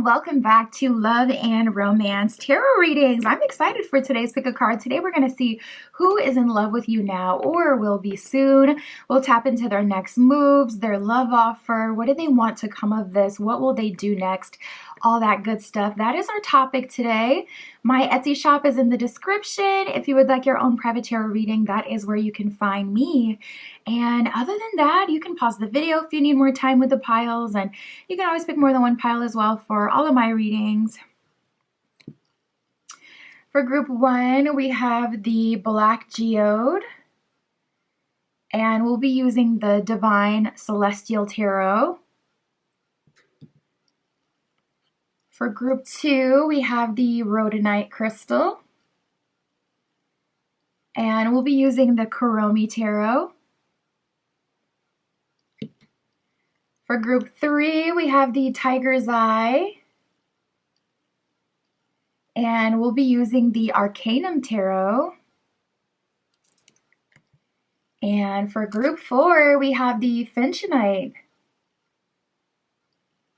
and welcome back to Love and Romance Tarot Readings. I'm excited for today's pick a card. Today we're going to see who is in love with you now or will be soon. We'll tap into their next moves, their love offer. What do they want to come of this? What will they do next? All that good stuff. That is our topic today. My Etsy shop is in the description. If you would like your own private tarot reading, that is where you can find me. And other than that, you can pause the video if you need more time with the piles, and you can always pick more than one pile as well for all of my readings. For group 1, we have the Black Geode, and we'll be using the Divine Celestial Tarot. For group 2, we have the Rhodonite Crystal, and we'll be using the Kuromi Tarot. For group 3, we have the Tiger's Eye, and we'll be using the Arcanum Tarot. And for group 4, we have the Finchonite,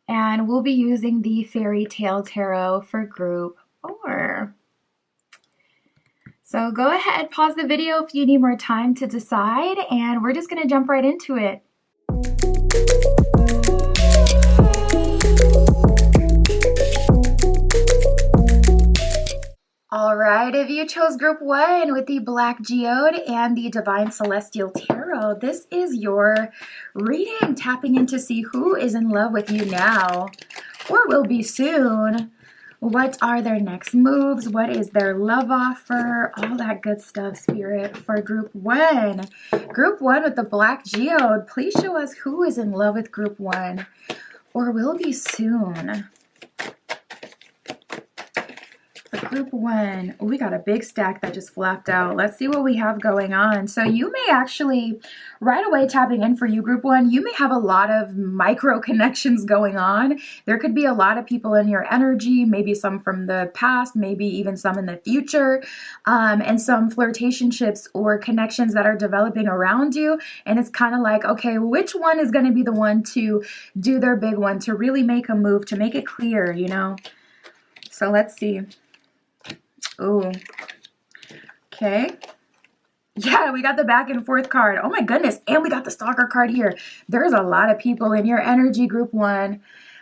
and we'll be using the Fairy Tale Tarot for group 4. So go ahead, pause the video if you need more time to decide, and we're just going to jump right into it. Alright, if you chose group 1 with the Black Geode and the Divine Celestial Tarot, this is your reading, tapping in to see who is in love with you now or will be soon. What are their next moves? What is their love offer? All that good stuff, Spirit, for group 1. Group 1 with the Black Geode, please show us who is in love with group 1 or will be soon. Group 1, we got a big stack that just flapped out. Let's see what we have going on. So you may actually, right away tapping in for you, group 1, you may have a lot of micro connections going on. There could be a lot of people in your energy, maybe some from the past, maybe even some in the future, and some flirtationships or connections that are developing around you. And it's kind of like, okay, which one is going to be the one to do their big one, to really make a move, to make it clear, you know? So let's see. Ooh, okay. Yeah, we got the back and forth card. Oh my goodness, and we got the stalker card here. There's a lot of people in your energy, group 1.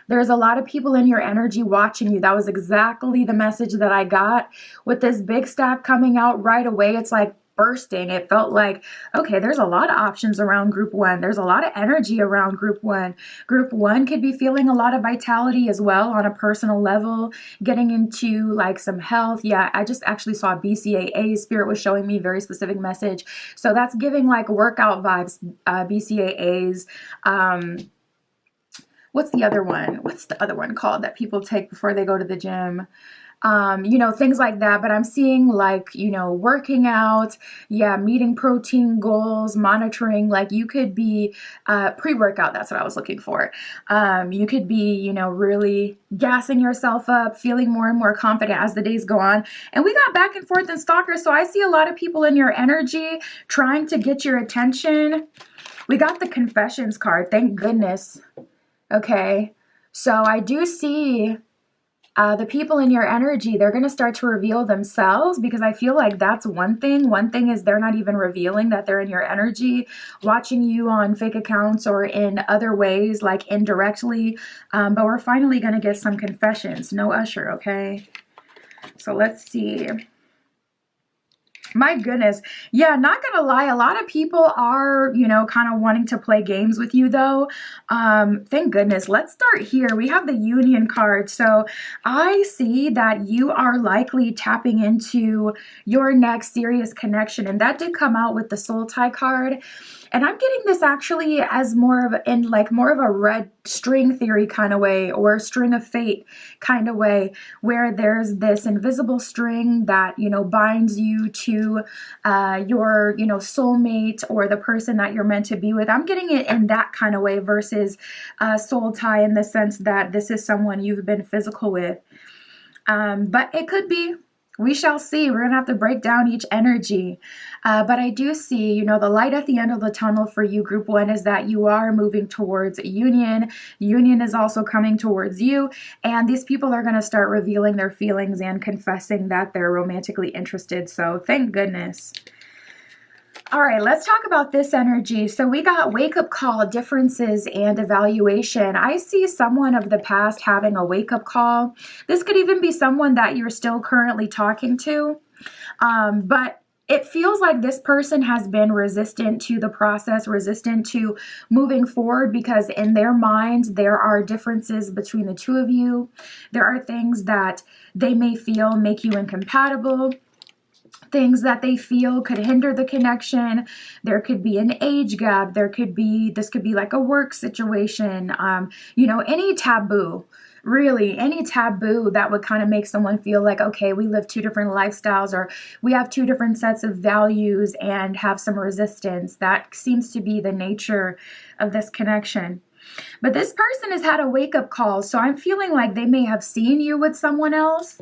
There's a lot of people in your energy watching you. That was exactly the message that I got with this big stack coming out right away. It's like bursting. It felt like, okay, there's a lot of options around group 1. There's a lot of energy around group 1. Group 1 could be feeling a lot of vitality as well on a personal level, getting into like some health. Yeah, I just actually saw BCAA. Spirit was showing me a very specific message. So that's giving like workout vibes, BCAAs. What's the other one? What's the other one called that people take before they go to the gym? You know, things like that. But I'm seeing like, you know, working out, yeah, meeting protein goals, monitoring, like you could be pre-workout. That's what I was looking for. You could be, you know, really gassing yourself up, feeling more and more confident as the days go on. And we got back and forth in stalkers. So I see a lot of people in your energy trying to get your attention. We got the confessions card. Thank goodness. Okay. So I do see the people in your energy, they're going to start to reveal themselves, because I feel like that's one thing. One thing is they're not even revealing that they're in your energy, watching you on fake accounts or in other ways, like indirectly. But we're finally going to get some confessions. No Usher, okay? So let's see. My goodness. Yeah, not gonna lie, a lot of people are, you know, kind of wanting to play games with you though. Thank goodness. Let's start here. We have the Union card. So I see that you are likely tapping into your next serious connection. And that did come out with the Soul Tie card. And I'm getting this actually as more of a red string theory kind of way, or string of fate kind of way, where there's this invisible string that, you know, binds you to your, you know, soulmate or the person that you're meant to be with. I'm getting it in that kind of way versus soul tie in the sense that this is someone you've been physical with. But it could be We shall see. We're going to have to break down each energy. But I do see, you know, the light at the end of the tunnel for you, group one, is that you are moving towards union. Union is also coming towards you. And these people are going to start revealing their feelings and confessing that they're romantically interested. So thank goodness. All right, let's talk about this energy. So we got wake-up call, differences, and evaluation. I see someone of the past having a wake-up call. This could even be someone that you're still currently talking to. But it feels like this person has been resistant to the process, resistant to moving forward, because in their minds, there are differences between the two of you. There are things that they may feel make you incompatible, things that they feel could hinder the connection. There could be an age gap. This could be like a work situation, you know, any taboo. Really, any taboo that would kind of make someone feel like, okay, we live two different lifestyles, or we have two different sets of values and have some resistance. That seems to be the nature of this connection. But this person has had a wake-up call, so I'm feeling like they may have seen you with someone else,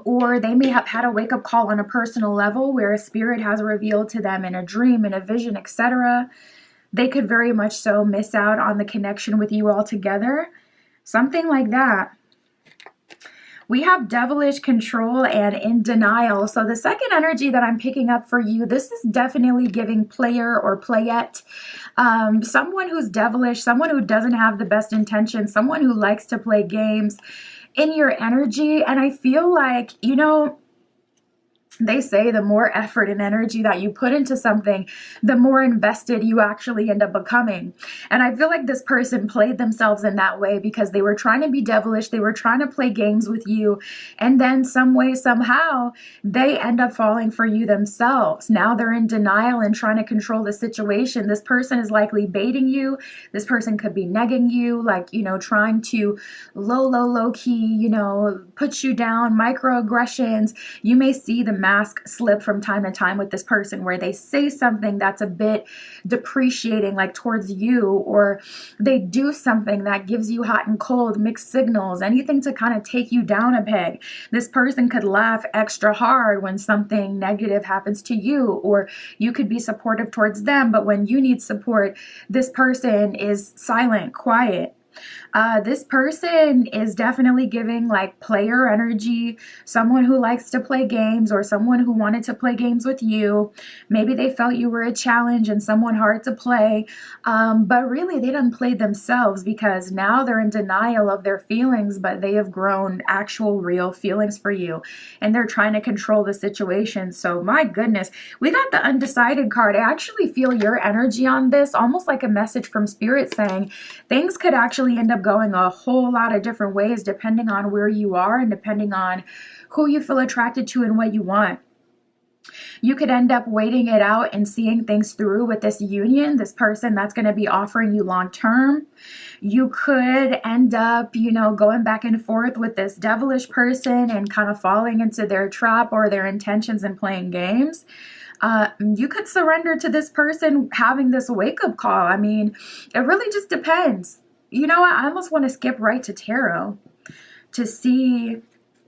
or they may have had a wake-up call on a personal level where a spirit has revealed to them in a dream, in a vision, etc. They could very much so miss out on the connection with you altogether. Something like that. We have devilish, control, and in denial. So the second energy that I'm picking up for you, this is definitely giving player or playette. Someone who's devilish, someone who doesn't have the best intentions, someone who likes to play games in your energy. And I feel like, you know, they say the more effort and energy that you put into something, the more invested you actually end up becoming. And I feel like this person played themselves in that way because they were trying to be devilish. They were trying to play games with you. And then some way, somehow, they end up falling for you themselves. Now they're in denial and trying to control the situation. This person is likely baiting you. This person could be negging you, like, you know, trying to low key, you know, put you down, microaggressions. You may see the mask slip from time to time with this person where they say something that's a bit depreciating, like towards you, or they do something that gives you hot and cold, mixed signals, anything to kind of take you down a peg. This person could laugh extra hard when something negative happens to you, or you could be supportive towards them, but when you need support, this person is silent, quiet. This person is definitely giving like player energy, someone who likes to play games, or someone who wanted to play games with you. Maybe they felt you were a challenge and someone hard to play, but really they done played themselves, because now they're in denial of their feelings, but they have grown actual real feelings for you, and they're trying to control the situation. So my goodness, we got the undecided card. I actually feel your energy on this, almost like a message from spirit saying things could actually end up going a whole lot of different ways depending on where you are and depending on who you feel attracted to and what you want. You could end up waiting it out and seeing things through with this union, this person that's going to be offering you long term. You could end up, you know, going back and forth with this devilish person and kind of falling into their trap or their intentions and playing games. You could surrender to this person having this wake-up call. I mean, it really just depends. You know what? I almost want to skip right to tarot to see.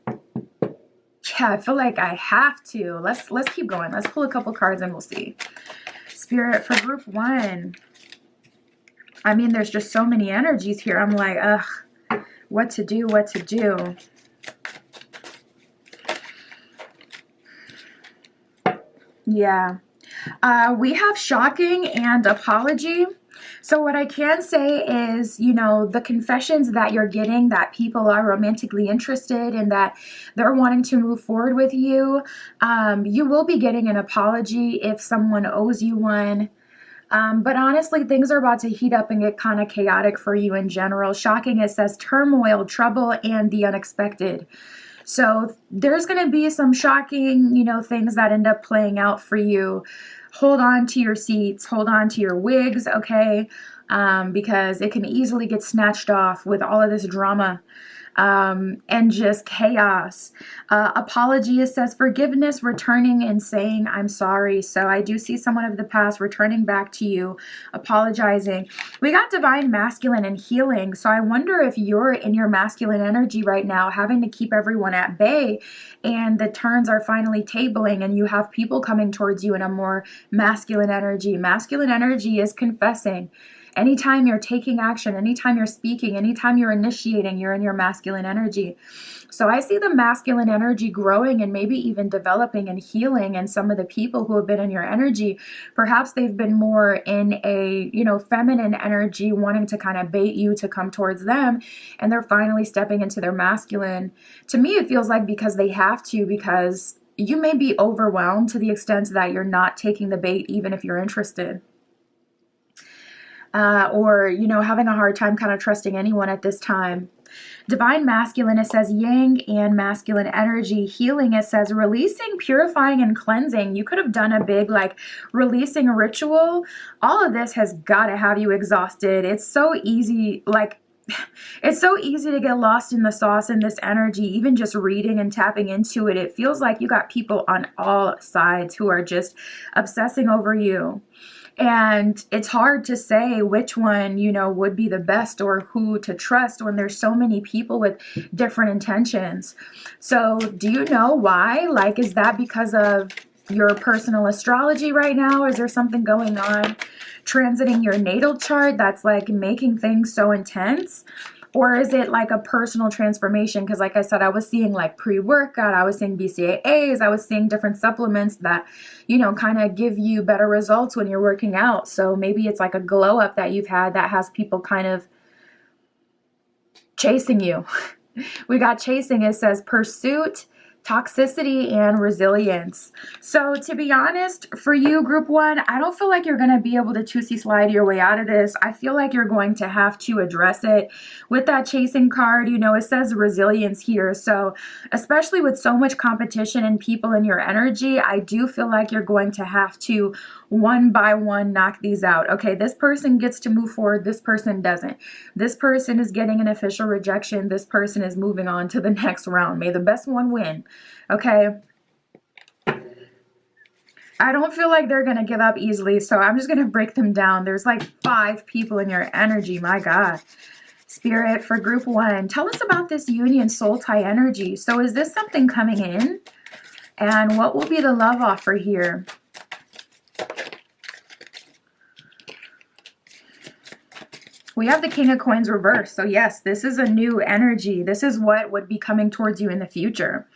Yeah, I feel like I have to. Let's keep going. Let's pull a couple cards and we'll see. Spirit for group one. I mean, there's just so many energies here. I'm like, ugh, what to do, what to do. Yeah. We have shocking and apology. So what I can say is, you know, the confessions that you're getting that people are romantically interested and that they're wanting to move forward with you, you will be getting an apology if someone owes you one. But honestly, things are about to heat up and get kind of chaotic for you in general. Shocking, it says turmoil, trouble, and the unexpected. So there's going to be some shocking, you know, things that end up playing out for you. Hold on to your seats, hold on to your wigs, okay? Because it can easily get snatched off with all of this drama. and just chaos. Apology, it says forgiveness, returning and saying, I'm sorry. So I do see someone of the past returning back to you, apologizing. We got divine masculine and healing. So I wonder if you're in your masculine energy right now, having to keep everyone at bay, and the turns are finally tabling and you have people coming towards you in a more masculine energy. Masculine energy is confessing. Anytime you're taking action, anytime you're speaking, anytime you're initiating, you're in your masculine energy. So I see the masculine energy growing and maybe even developing and healing. And some of the people who have been in your energy, perhaps they've been more in a, feminine energy, wanting to kind of bait you to come towards them. And they're finally stepping into their masculine. To me, it feels like because they have to, because you may be overwhelmed to the extent that you're not taking the bait, even if you're interested. Or having a hard time kind of trusting anyone at this time. Divine masculine, it says yang and masculine energy. Healing, it says releasing, purifying, and cleansing. You could have done a big releasing ritual. All of this has got to have you exhausted. It's so easy, it's so easy to get lost in the sauce in this energy. Even just reading and tapping into it, it feels like you got people on all sides who are just obsessing over you. And it's hard to say which one, would be the best or who to trust when there's so many people with different intentions. So do you know why? Is that because of your personal astrology right now? Is there something going on transiting your natal chart that's making things so intense? Or is it a personal transformation? Because like I said, I was seeing pre-workout, I was seeing BCAAs, I was seeing different supplements that, kind of give you better results when you're working out. So maybe it's a glow up that you've had that has people kind of chasing you. We got chasing, it says pursuit, toxicity, and resilience. So to be honest, for you, group one, I don't feel like you're going to be able to 2C slide your way out of this. I feel like you're going to have to address it. With that chasing card, it says resilience here. So especially with so much competition and people in your energy, I do feel like you're going to have to one by one knock these out. Okay, this person gets to move forward, this person doesn't. This person is getting an official rejection, this person is moving on to the next round. May the best one win. Okay, I don't feel like they're gonna give up easily, so I'm just gonna break them down. There's 5 people in your energy. My God. Spirit, for group one, tell us about this union soul tie energy. So is this something coming in? And what will be the love offer here? We have the King of Coins reversed. So yes, this is a new energy. This is what would be coming towards you in the future.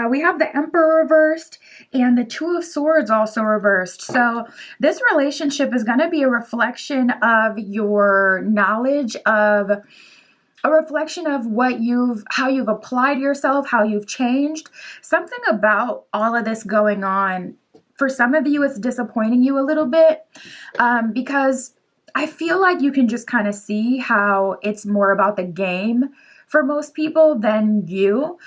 We have the Emperor reversed and the Two of Swords also reversed. So this relationship is going to be a reflection of your knowledge, of a reflection of how you've applied yourself, how you've changed. Something about all of this going on. For some of you, it's disappointing you a little bit because I feel like you can just kind of see how it's more about the game for most people than you.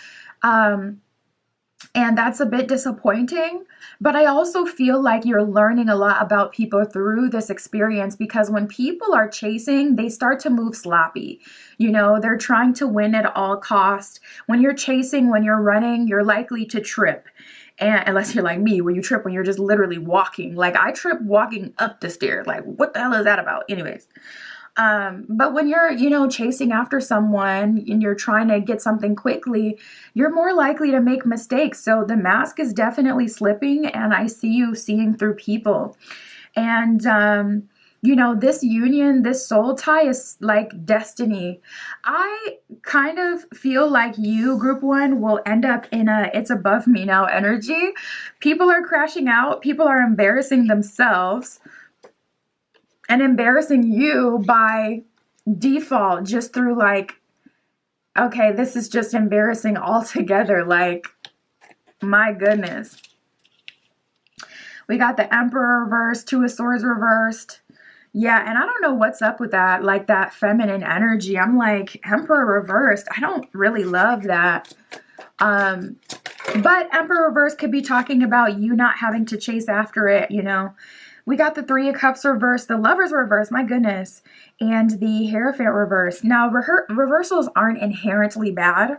And that's a bit disappointing. But I also feel like you're learning a lot about people through this experience, because when people are chasing, they start to move sloppy. They're trying to win at all costs. When you're chasing, when you're running, you're likely to trip. And unless you're like me, where you trip when you're just literally walking. I trip walking up the stairs. What the hell is that about? Anyways. But when you're, chasing after someone and you're trying to get something quickly, you're more likely to make mistakes. So the mask is definitely slipping, and I see you seeing through people. And, this union, this soul tie is like destiny. I kind of feel like you, group one, will end up in a it's above me now energy. People are crashing out. People are embarrassing themselves and embarrassing you by default, just through okay, this is just embarrassing altogether. My goodness. We got the Emperor reversed, Two of Swords reversed. Yeah, and I don't know what's up with that, that feminine energy. I'm Emperor reversed. I don't really love that. But Emperor reversed could be talking about you not having to chase after it, We got the Three of Cups reversed, the Lovers reversed, my goodness, and the Hierophant reversed. Now, reversals aren't inherently bad,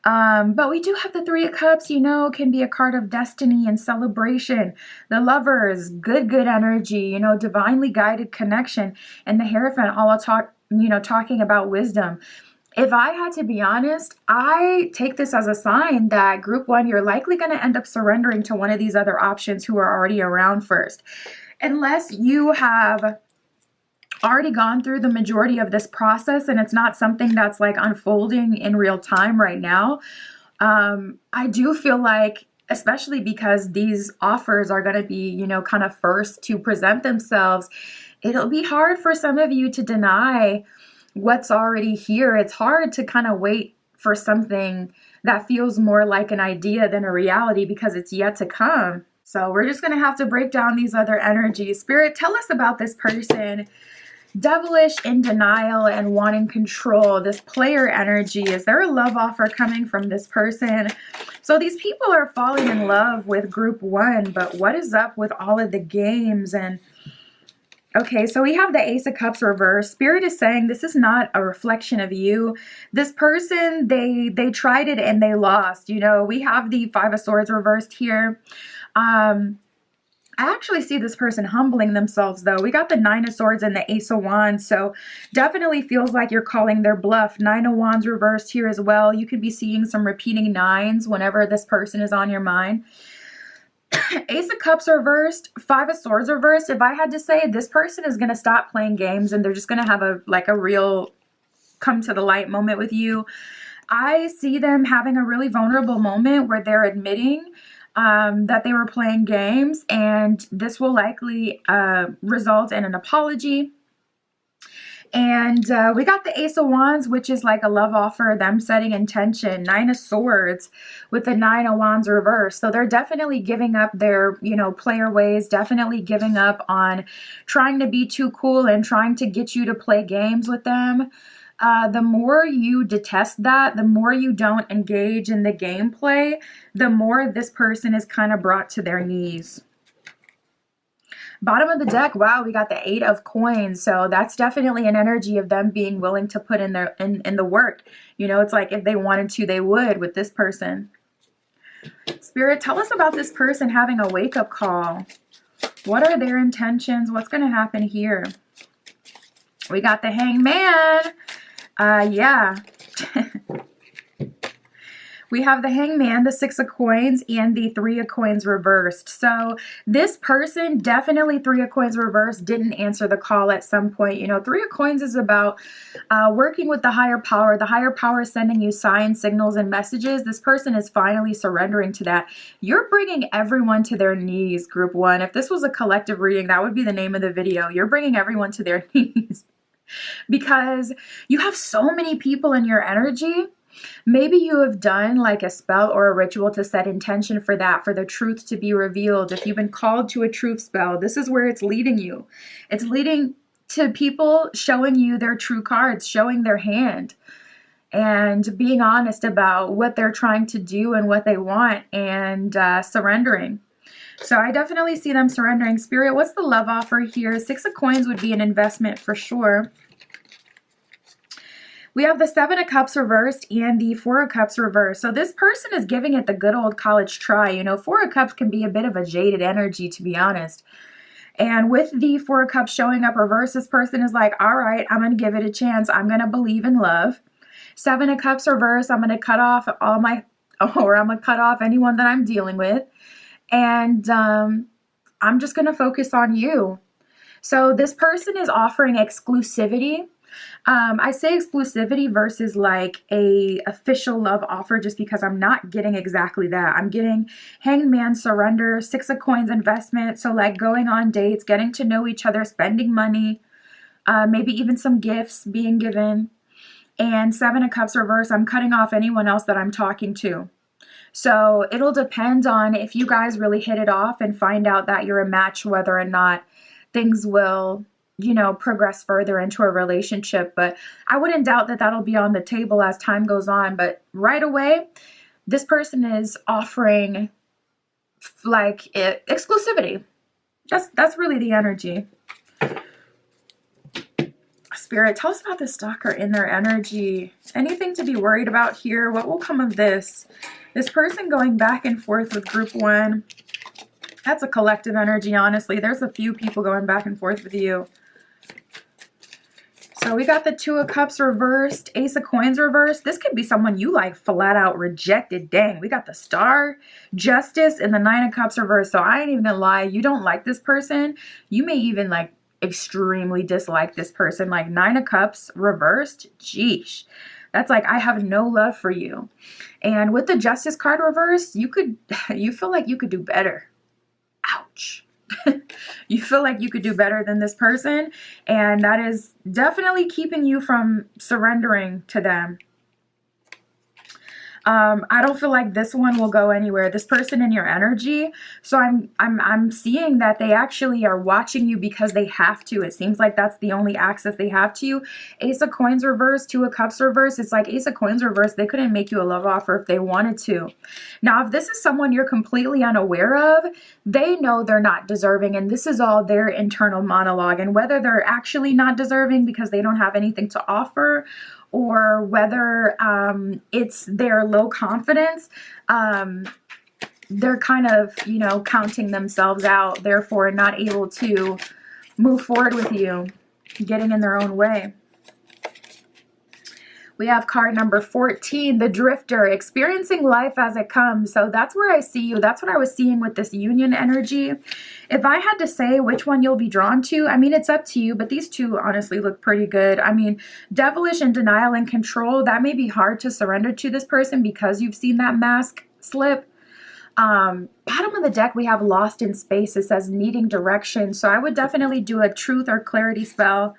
but we do have the Three of Cups, you know, can be a card of destiny and celebration. The Lovers, good energy, you know, divinely guided connection. And the Hierophant, talking about wisdom. If I had to be honest, I take this as a sign that group one, you're likely going to end up surrendering to one of these other options who are already around first. Unless you have already gone through the majority of this process and it's not something that's like unfolding in real time right now, I do feel like, especially because these offers are going to be, you know, kind of first to present themselves, it'll be hard for some of you to deny what's already here. It's hard to kind of wait for something that feels more like an idea than a reality because it's yet to come. So we're just going to have to break down these other energies. Spirit, tell us about this person. Devilish, in denial, and wanting control. This player energy. Is there a love offer coming from this person? So these people are falling in love with group one, but what is up with all of the games? And okay, so we have the Ace of Cups reversed. Spirit is saying this is not a reflection of you. This person, they tried it and they lost. You know, we have the Five of Swords reversed here. I actually see this person humbling themselves, though. We got the Nine of Swords and the Ace of Wands, so definitely feels like you're calling their bluff. Nine of Wands reversed here as well. You could be seeing some repeating nines whenever this person is on your mind. Ace of Cups reversed, Five of Swords reversed. If I had to say, this person is going to stop playing games and they're just going to have a real come to the light moment with you. I see them having a really vulnerable moment where they're admitting that they were playing games, and this will likely result in an apology. And we got the Ace of Wands, which is like a love offer, them setting intention. Nine of Swords with the Nine of Wands reversed. So they're definitely giving up their, you know, player ways, definitely giving up on trying to be too cool and trying to get you to play games with them. The more you detest that, the more you don't engage in the gameplay, the more this person is kind of brought to their knees. Bottom of the deck, wow, we got the Eight of Coins. So that's definitely an energy of them being willing to put in their in the work. You know, it's like if they wanted to, they would with this person. Spirit, tell us about this person having a wake-up call. What are their intentions? What's going to happen here? We got the Hangman. Yeah. We have the Hangman, the Six of Coins, and the Three of Coins reversed. So this person, definitely Three of Coins reversed, didn't answer the call at some point. You know, Three of Coins is about working with the higher power. The higher power is sending you signs, signals, and messages. This person is finally surrendering to that. You're bringing everyone to their knees, group one. If this was a collective reading, that would be the name of the video. You're bringing everyone to their knees because you have so many people in your energy. Maybe you have done like a spell or a ritual to set intention for that, for the truth to be revealed. If you've been called to a truth spell, this is where it's leading you. It's leading to people showing you their true cards, showing their hand, and being honest about what they're trying to do and what they want, and surrendering. So I definitely see them surrendering. Spirit, what's the love offer here? Six of Coins would be an investment for sure. We have the Seven of Cups reversed and the Four of Cups reversed. So this person is giving it the good old college try. You know, Four of Cups can be a bit of a jaded energy, to be honest. And with the Four of Cups showing up reversed, this person is like, all right, I'm going to give it a chance. I'm going to believe in love. Seven of Cups reversed. I'm going to cut off I'm going to cut off anyone that I'm dealing with. And I'm just going to focus on you. So this person is offering exclusivity. I say exclusivity versus like a official love offer, just because I'm not getting exactly that. I'm getting Hangman, surrender, Six of Coins, investment. So like going on dates, getting to know each other, spending money, maybe even some gifts being given. And Seven of Cups reverse, I'm cutting off anyone else that I'm talking to. So it'll depend on if you guys really hit it off and find out that you're a match, whether or not things will, you know, progress further into a relationship. But I wouldn't doubt that that'll be on the table as time goes on. But right away, this person is offering like exclusivity. That's really the energy. Spirit, tell us about the stalker in their energy. Anything to be worried about here? What will come of this? This person going back and forth with group one. That's a collective energy, honestly. There's a few people going back and forth with you. So we got the Two of Cups reversed, Ace of Coins reversed. This could be someone you like flat out rejected. Dang, we got the Star, Justice, and the Nine of Cups reversed. So I ain't even gonna lie, you don't like this person. You may even like extremely dislike this person. Like Nine of Cups reversed, sheesh. That's like, I have no love for you. And with the Justice card reversed, you feel like you could do better. Ouch. You feel like you could do better than this person, and that is definitely keeping you from surrendering to them. I don't feel like this one will go anywhere. This person in your energy. So I'm seeing that they actually are watching you because they have to. It seems like that's the only access they have to you. Ace of Coins reverse, Two of Cups reverse. It's like Ace of Coins reverse. They couldn't make you a love offer if they wanted to. Now, if this is someone you're completely unaware of, they know they're not deserving, and this is all their internal monologue. And whether they're actually not deserving because they don't have anything to offer, or whether it's their low confidence, they're kind of, you know, counting themselves out, therefore not able to move forward with you, getting in their own way. We have card number 14, the Drifter, experiencing life as it comes. So that's where I see you. That's what I was seeing with this union energy. If I had to say which one you'll be drawn to, I mean, it's up to you, but these two honestly look pretty good. I mean, devilish and denial and control, that may be hard to surrender to this person because you've seen that mask slip. Bottom of the deck, we have lost in space. It says needing direction. So I would definitely do a truth or clarity spell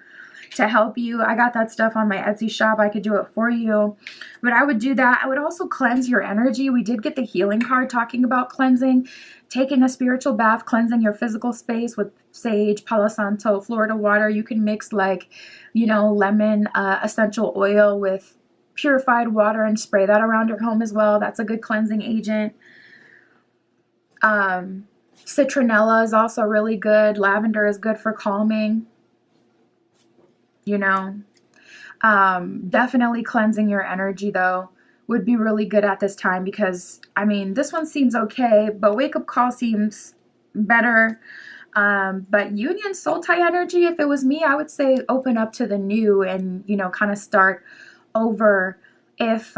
to help you. I got that stuff on my Etsy shop. I could do it for you, but I would do that. I would also cleanse your energy. We did get the healing card talking about cleansing, taking a spiritual bath, cleansing your physical space with sage, Palo Santo, Florida water. You can mix like, you know, lemon essential oil with purified water and spray that around your home as well. That's a good cleansing agent. Citronella is also really good. Lavender is good for calming. You know, definitely cleansing your energy though would be really good at this time because, I mean, this one seems okay, but Wake Up Call seems better. But Union Soul Tie energy, if it was me, I would say open up to the new and, you know, kind of start over if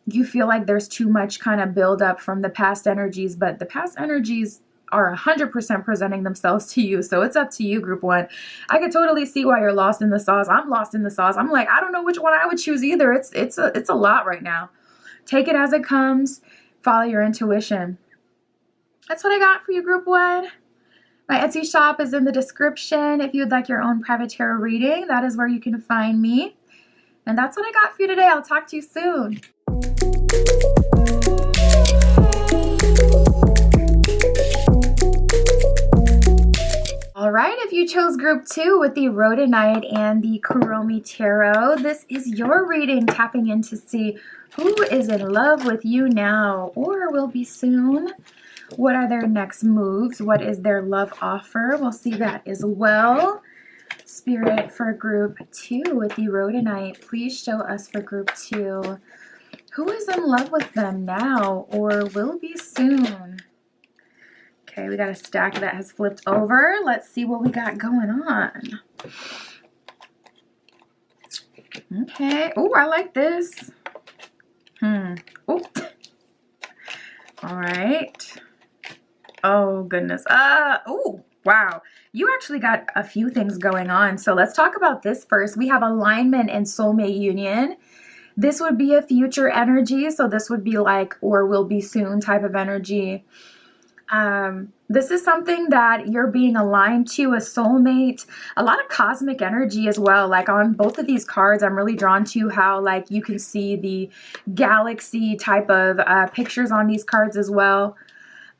you feel like there's too much kind of buildup from the past energies, but the past energies are 100% presenting themselves to you. So it's up to you, group one. I could totally see why you're lost in the sauce. I'm lost in the sauce. I'm like, I don't know which one I would choose either. It's a lot right now. Take it as it comes. Follow your intuition. That's what I got for you, group one. My Etsy shop is in the description. If you'd like your own private tarot reading, that is where you can find me. And that's what I got for you today. I'll talk to you soon. All right, if you chose group 2 with the Rhodonite and the Kuromi Tarot, this is your reading, tapping in to see who is in love with you now or will be soon. What are their next moves? What is their love offer? We'll see that as well. Spirit for group 2 with the Rhodonite, please show us for group 2 who is in love with them now or will be soon. Okay, we got a stack that has flipped over. Let's see what we got going on. Okay. Oh, I like this. Oh. All right. Oh, goodness. Oh, wow. You actually got a few things going on. So let's talk about this first. We have alignment and soulmate union. This would be a future energy. So this would be like or will be soon type of energy. This is something that you're being aligned to, a soulmate, a lot of cosmic energy as well. Like on both of these cards, I'm really drawn to how like you can see the galaxy type of pictures on these cards as well.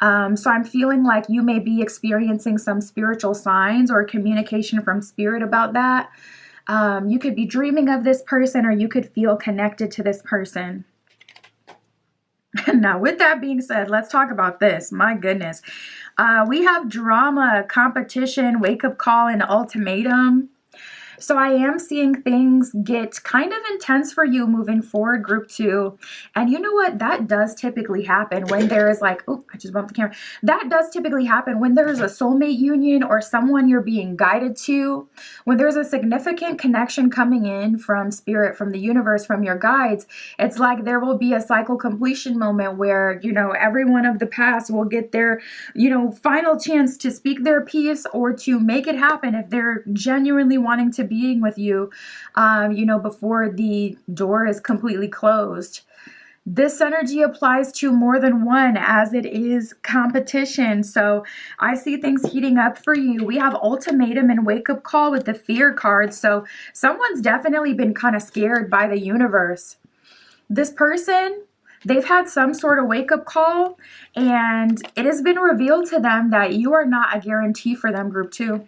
So I'm feeling like you may be experiencing some spiritual signs or communication from spirit about that. You could be dreaming of this person or you could feel connected to this person. Now, with that being said, let's talk about this. My goodness. We have drama, competition, wake-up call, and ultimatum. So I am seeing things get kind of intense for you moving forward, group 2. And you know what? That does typically happen when there is like, oh, I just bumped the camera. That does typically happen when there's a soulmate union or someone you're being guided to, when there's a significant connection coming in from spirit, from the universe, from your guides. It's like there will be a cycle completion moment where, you know, everyone of the past will get their, you know, final chance to speak their piece or to make it happen if they're genuinely wanting to being with you, you know, before the door is completely closed. This energy applies to more than one as it is competition. So I see things heating up for you. We have ultimatum and wake up call with the fear card. So someone's definitely been kind of scared by the universe. This person, they've had some sort of wake up call and it has been revealed to them that you are not a guarantee for them, group 2.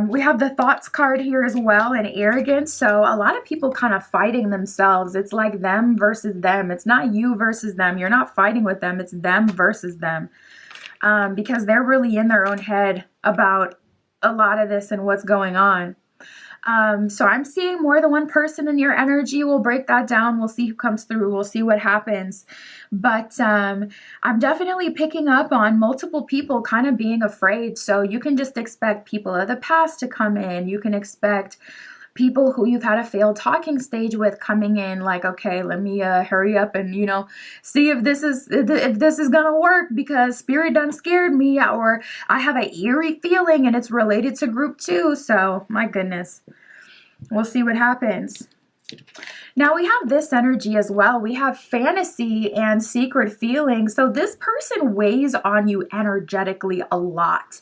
We have the thoughts card here as well, and arrogance. So a lot of people kind of fighting themselves. It's like them versus them. It's not you versus them. You're not fighting with them. It's them versus them, because they're really in their own head about a lot of this and what's going on. So I'm seeing more than one person in your energy. We'll break that down. We'll see who comes through. We'll see what happens. But I'm definitely picking up on multiple people kind of being afraid. So you can just expect people of the past to come in. You can expect people who you've had a failed talking stage with coming in like, okay, let me hurry up and, you know, see if this is gonna work because spirit done scared me, or I have an eerie feeling and it's related to group 2. So my goodness, we'll see what happens. Now we have this energy as well. We have fantasy and secret feelings. So this person weighs on you energetically a lot.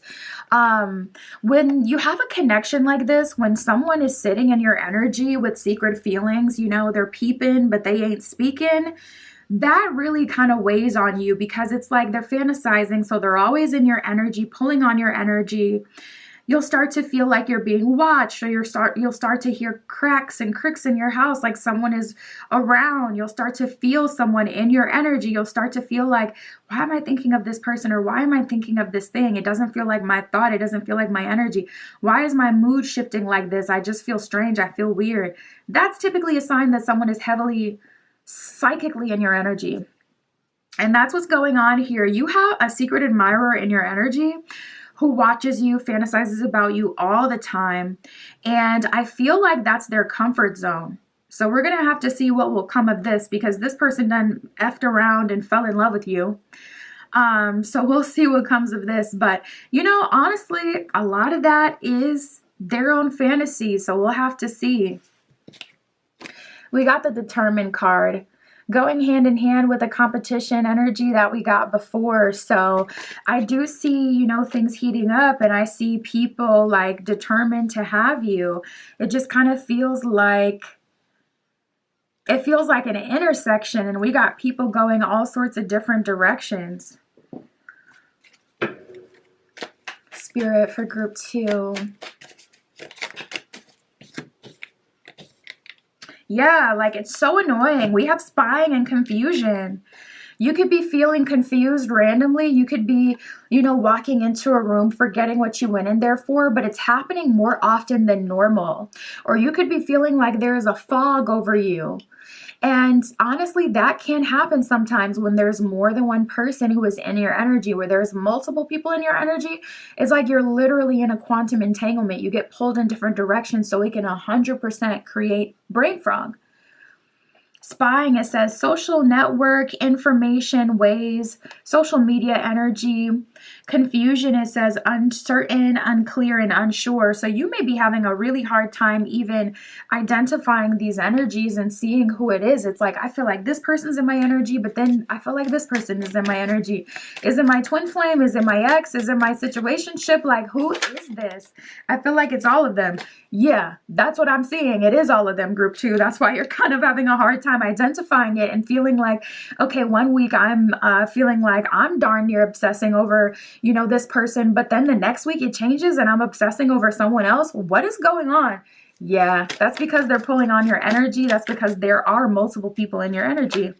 When you have a connection like this, when someone is sitting in your energy with secret feelings, you know, they're peeping, but they ain't speaking, that really kind of weighs on you because it's like they're fantasizing. So they're always in your energy, pulling on your energy. You'll start to feel like you're being watched, or you'll start to hear cracks and creaks in your house, like someone is around. You'll start to feel someone in your energy. You'll start to feel like, why am I thinking of this person, or why am I thinking of this thing? It doesn't feel like my thought. It doesn't feel like my energy. Why is my mood shifting like this? I just feel strange. I feel weird. That's typically a sign that someone is heavily psychically in your energy. And that's what's going on here. You have a secret admirer in your energy who watches you, fantasizes about you all the time. And I feel like that's their comfort zone. So we're going to have to see what will come of this because this person done effed around and fell in love with you. So we'll see what comes of this. But, you know, honestly, a lot of that is their own fantasy. So we'll have to see. We got the determined card, going hand in hand with the competition energy that we got before. So I do see, you know, things heating up, and I see people like determined to have you. It just kind of feels like, it feels like an intersection, and we got people going all sorts of different directions. Spirit for group 2. Yeah, like it's so annoying. We have spying and confusion. You could be feeling confused randomly. You could be, you know, walking into a room forgetting what you went in there for, but it's happening more often than normal. Or you could be feeling like there's a fog over you. And honestly, that can happen sometimes when there's more than one person who is in your energy, where there's multiple people in your energy. It's like you're literally in a quantum entanglement. You get pulled in different directions, so it can 100% create brain fog. Spying, it says social network, information, ways, social media energy. Confusion, it says uncertain, unclear, and unsure. So you may be having a really hard time even identifying these energies and seeing who it is. It's like, I feel like this person's in my energy, but then I feel like this person is in my energy. Is it my twin flame? Is it my ex? Is it my situationship? Like, who is this? I feel like it's all of them. Yeah, that's what I'm seeing. It is all of them, group 2. That's why you're kind of having a hard time identifying it and feeling like, okay, one week I'm feeling like I'm darn near obsessing over, you know, this person, but then the next week it changes and I'm obsessing over someone else. What is going on? Yeah, that's because they're pulling on your energy. That's because there are multiple people in your energy.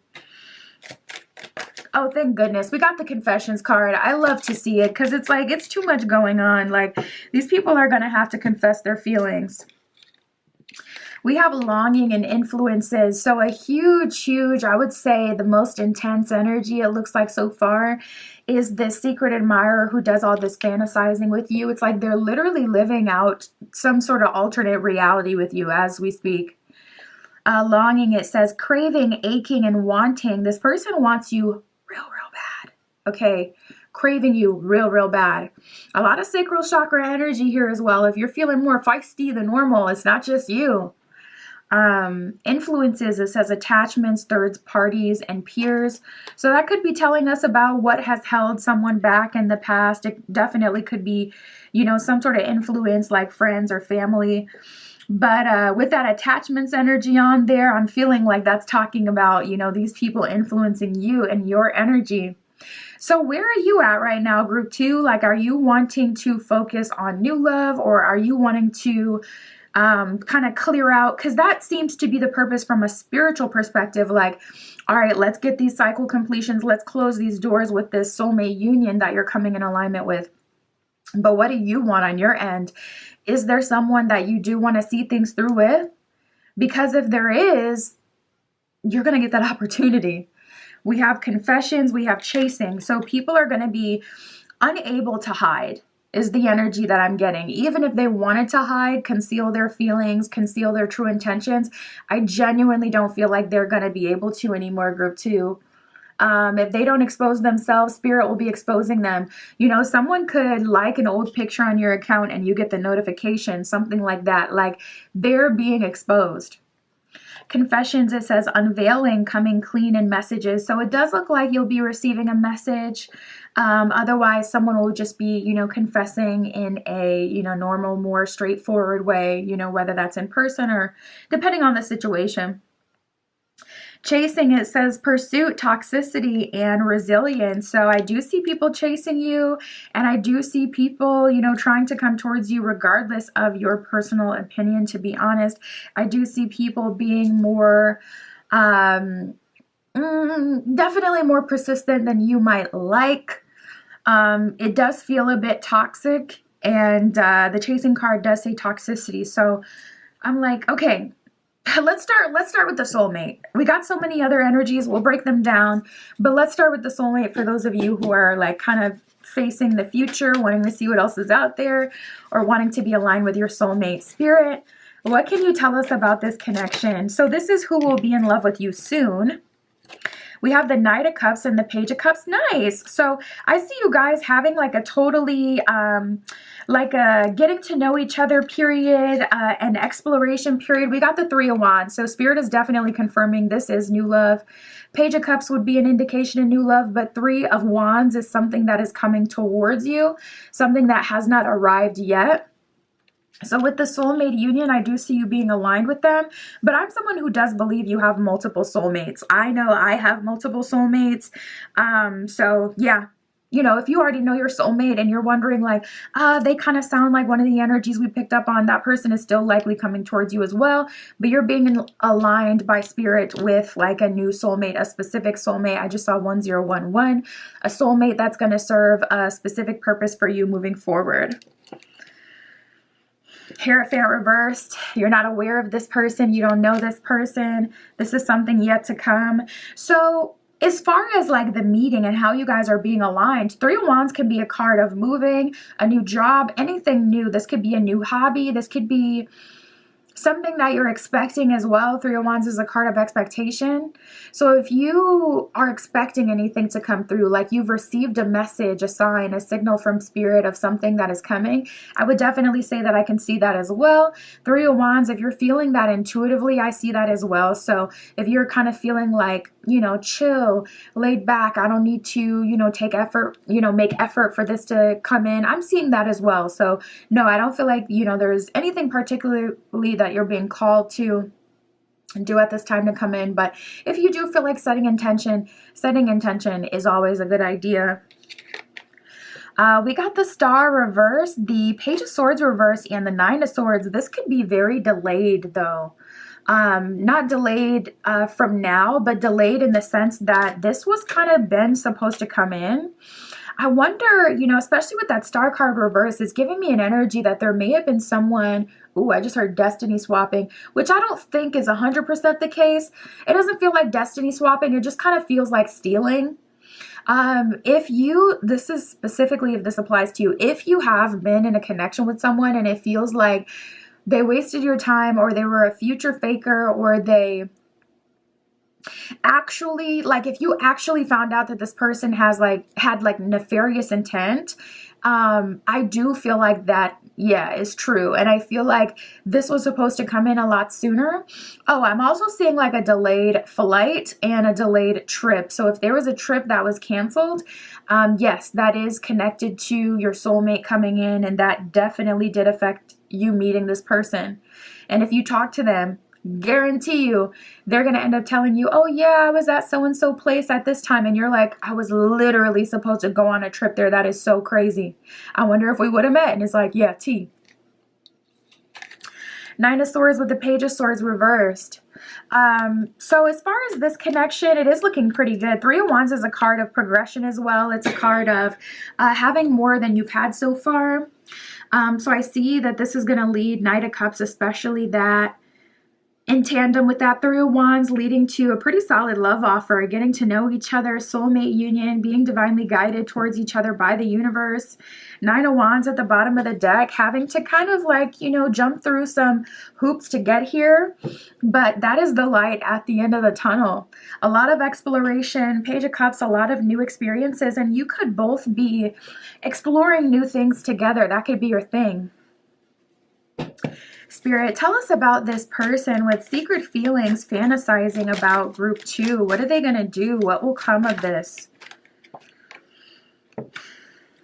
Oh, thank goodness. We got the confessions card. I love to see it because it's like, it's too much going on. Like, these people are going to have to confess their feelings. We have longing and influences. So a huge, I would say the most intense energy it looks like so far is this secret admirer who does all this fantasizing with you. It's like they're literally living out some sort of alternate reality with you as we speak. Longing, it says craving, aching, and wanting. This person wants you real bad. Okay. Craving you real bad. A lot of sacral chakra energy here as well. If you're feeling more feisty than normal, it's not just you. Influences, it says attachments, third parties, and peers. So that could be telling us about what has held someone back in the past. It definitely could be, you know, some sort of influence like friends or family. But with that attachments energy on there, I'm feeling like that's talking about, you know, these people influencing you and your energy. So where are you at right now, group 2? Like, are you wanting to focus on new love, or are you wanting to kind of clear out? Because that seems to be the purpose from a spiritual perspective. Like, all right, let's get these cycle completions. Let's close these doors with this soulmate union that you're coming in alignment with. But what do you want on your end? Is there someone that you do want to see things through with? Because if there is, you're going to get that opportunity. We have confessions, we have chasing. So people are going to be unable to hide is the energy that I'm getting. Even if they wanted to hide, conceal their feelings, conceal their true intentions, I genuinely don't feel like they're going to be able to anymore, group 2. If they don't expose themselves, spirit will be exposing them. You know, someone could like an old picture on your account and you get the notification, something like that. Like, they're being exposed. Confessions, it says unveiling, coming clean in messages. So it does look like you'll be receiving a message. Otherwise, someone will just be, you know, confessing in a, you know, normal, more straightforward way, you know, whether that's in person or depending on the situation. Chasing, it says pursuit, toxicity, and resilience. So I do see people chasing you, and I do see people, you know, trying to come towards you regardless of your personal opinion, to be honest. I do see people being more, definitely more persistent than you might like. It does feel a bit toxic, and the chasing card does say toxicity. So I'm like, okay, let's start with the soulmate. We got so many other energies. We'll break them down, but let's start with the soulmate for those of you who are like kind of facing the future, wanting to see what else is out there, or wanting to be aligned with your soulmate. Spirit, what can you tell us about this connection? So this is who will be in love with you soon. We have the Knight of Cups and the Page of Cups. Nice. So I see you guys having like a totally, like a getting to know each other period, an exploration period. We got the Three of Wands. So Spirit is definitely confirming this is new love. Page of Cups would be an indication of new love, but Three of Wands is something that is coming towards you, something that has not arrived yet. So with the soulmate union, I do see you being aligned with them, but I'm someone who does believe you have multiple soulmates. I know I have multiple soulmates. So yeah, you know, if you already know your soulmate and you're wondering like, they kind of sound like one of the energies we picked up on, that person is still likely coming towards you as well, but you're being aligned by spirit with like a new soulmate, a specific soulmate. I just saw 1011, a soulmate that's going to serve a specific purpose for you moving forward. Hierophant reversed. You're not aware of this person. You don't know this person. This is something yet to come. So as far as like the meeting and how you guys are being aligned, Three of Wands can be a card of moving, a new job, anything new. This could be a new hobby. This could be something that you're expecting as well. Three of Wands is a card of expectation. So if you are expecting anything to come through, like you've received a message, a sign, a signal from spirit of something that is coming, I would definitely say that I can see that as well. Three of Wands, if you're feeling that intuitively, I see that as well. So if you're kind of feeling like, you know, chill, laid back, I don't need to, you know, take effort, you know, make effort for this to come in, I'm seeing that as well. So no, I don't feel like, you know, there's anything particularly that you're being called to do at this time to come in. But if you do feel like setting intention is always a good idea. We got the Star reverse, the Page of Swords reverse, and the Nine of Swords. This could be very delayed though. Not delayed from now, but delayed in the sense that this was kind of been supposed to come in. I wonder, you know, especially with that star card reverse, it's giving me an energy that there may have been someone, ooh, I just heard destiny swapping, which I don't think is 100% the case. It doesn't feel like destiny swapping. It just kind of feels like stealing. If you, this is specifically if this applies to you, if you have been in a connection with someone and it feels like they wasted your time, or they were a future faker, or they actually, like, if you actually found out that this person has had nefarious intent, I do feel like that, yeah, is true. And I feel like this was supposed to come in a lot sooner. Oh, I'm also seeing like a delayed flight and a delayed trip. So if there was a trip that was canceled, yes, that is connected to your soulmate coming in, and that definitely did affect you meeting this person. And if you talk to them, guarantee you they're going to end up telling you, oh yeah, I was at so-and-so place at this time. And you're like, I was literally supposed to go on a trip there. That is so crazy. I wonder if we would have met. And it's like, yeah, T. Nine of Swords with the Page of Swords reversed. So as far as this connection, it is looking pretty good. Three of Wands is a card of progression as well. It's a card of having more than you've had so far. So I see that this is going to lead, Knight of Cups especially, that in tandem with that Three of Wands, leading to a pretty solid love offer, getting to know each other, soulmate union, being divinely guided towards each other by the universe. Nine of Wands at the bottom of the deck, having to kind of like, you know, jump through some hoops to get here. But that is the light at the end of the tunnel. A lot of exploration, Page of Cups, a lot of new experiences, and you could both be exploring new things together. That could be your thing. Spirit, tell us about this person with secret feelings, fantasizing about group 2. What are they going to do? What will come of this?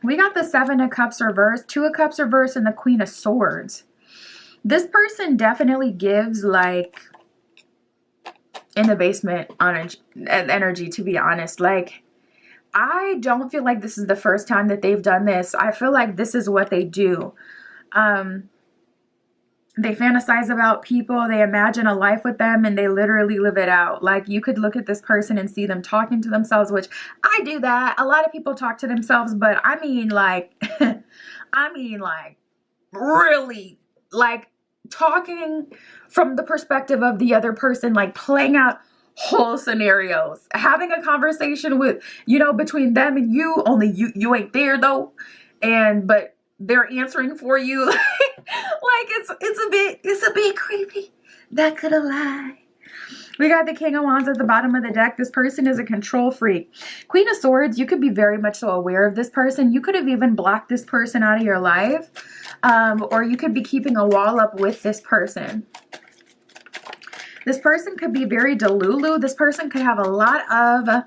We got the Seven of Cups reversed, Two of Cups reversed, and the Queen of Swords. This person definitely gives like in the basement on energy, to be honest. Like, I don't feel like this is the first time that they've done this. I feel like this is what they do. They fantasize about people, they imagine a life with them, and they literally live it out. Like, you could look at this person and see them talking to themselves, which I do that. A lot of people talk to themselves, but I mean like, really, like talking from the perspective of the other person, like playing out whole scenarios, having a conversation with, you know, between them and you, only you ain't there though. But they're answering for you. Like it's a bit creepy. That could have lied. We got the King of Wands at the bottom of the deck. This person is a control freak. Queen of Swords, you could be very much so aware of this person. You could have even blocked this person out of your life. Or you could be keeping a wall up with this person. This person could be very delulu. This person could have a lot of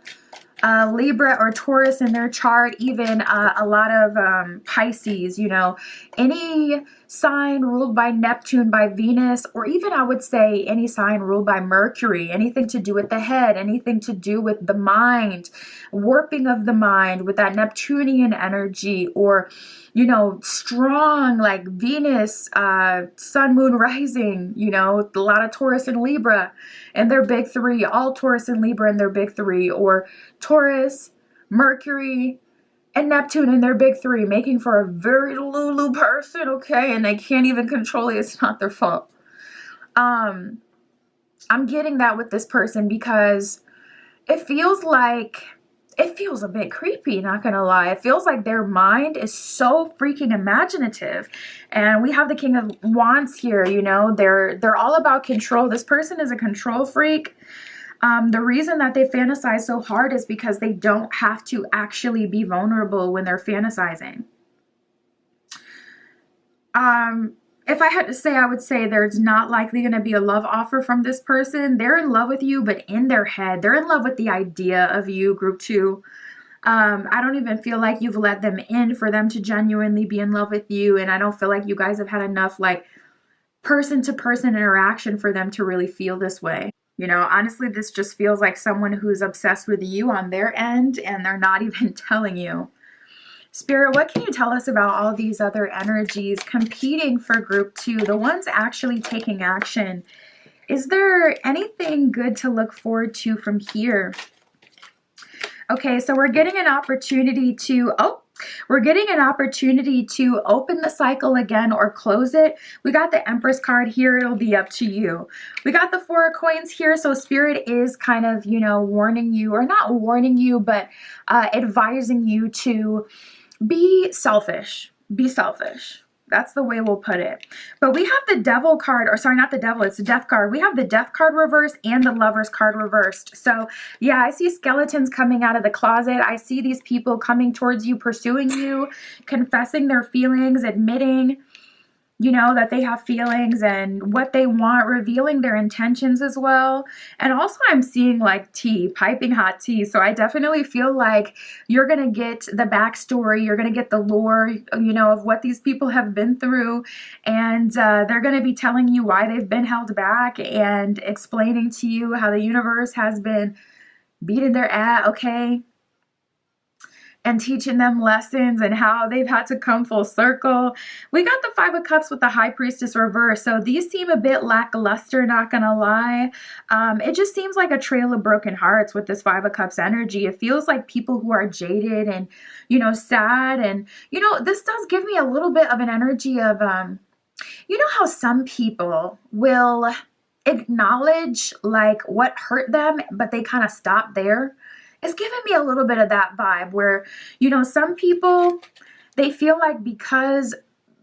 Libra or Taurus in their chart, even a lot of Pisces, you know, any sign ruled by Neptune, by Venus, or even I would say any sign ruled by Mercury, anything to do with the head, anything to do with the mind, warping of the mind with that Neptunian energy, or, you know, strong like Venus, sun, moon, rising, you know, a lot of Taurus and Libra and their big three, all Taurus and Libra in their big three, or Taurus, Mercury, and Neptune in their big three, making for a very Lulu person, okay? And they can't even control it. It's not their fault. I'm getting that with this person because it feels a bit creepy, not gonna lie. It feels like their mind is so freaking imaginative. And we have the King of Wands here, you know, they're all about control. This person is a control freak. The reason that they fantasize so hard is because they don't have to actually be vulnerable when they're fantasizing. If I had to say, I would say there's not likely going to be a love offer from this person. They're in love with you, but in their head, they're in love with the idea of you, group 2. I don't even feel like you've let them in for them to genuinely be in love with you. And I don't feel like you guys have had enough like person-to-person interaction for them to really feel this way. You know, honestly, this just feels like someone who's obsessed with you on their end and they're not even telling you. Spirit, what can you tell us about all these other energies competing for group 2? The ones actually taking action Is there anything good to look forward to from here? Okay, so we're getting an opportunity to, we're getting an opportunity to open the cycle again or close it. We got the Empress card here. It'll be up to you. We got the Four of Coins here. So Spirit is kind of, you know, warning you, or not warning you, but advising you to be selfish. Be selfish. That's the way we'll put it. But we have the Devil card, or sorry, not the Devil, it's the Death card. We have the Death card reversed and the Lovers card reversed. So yeah, I see skeletons coming out of the closet. I see these people coming towards you, pursuing you, confessing their feelings, admitting, you know, that they have feelings and what they want, revealing their intentions as well. And also I'm seeing like tea, piping hot tea. So I definitely feel like you're going to get the backstory. You're going to get the lore, you know, of what these people have been through. And they're going to be telling you why they've been held back and explaining to you how the universe has been beating their ass, okay? And teaching them lessons and how they've had to come full circle. We got the Five of Cups with the High Priestess reverse. So these seem a bit lackluster, not gonna lie. It just seems like a trail of broken hearts with this Five of Cups energy. It feels like people who are jaded and, you know, sad. And, you know, this does give me a little bit of an energy of, you know how some people will acknowledge like what hurt them, but they kind of stop there? It's giving me a little bit of that vibe where, you know, some people, they feel like because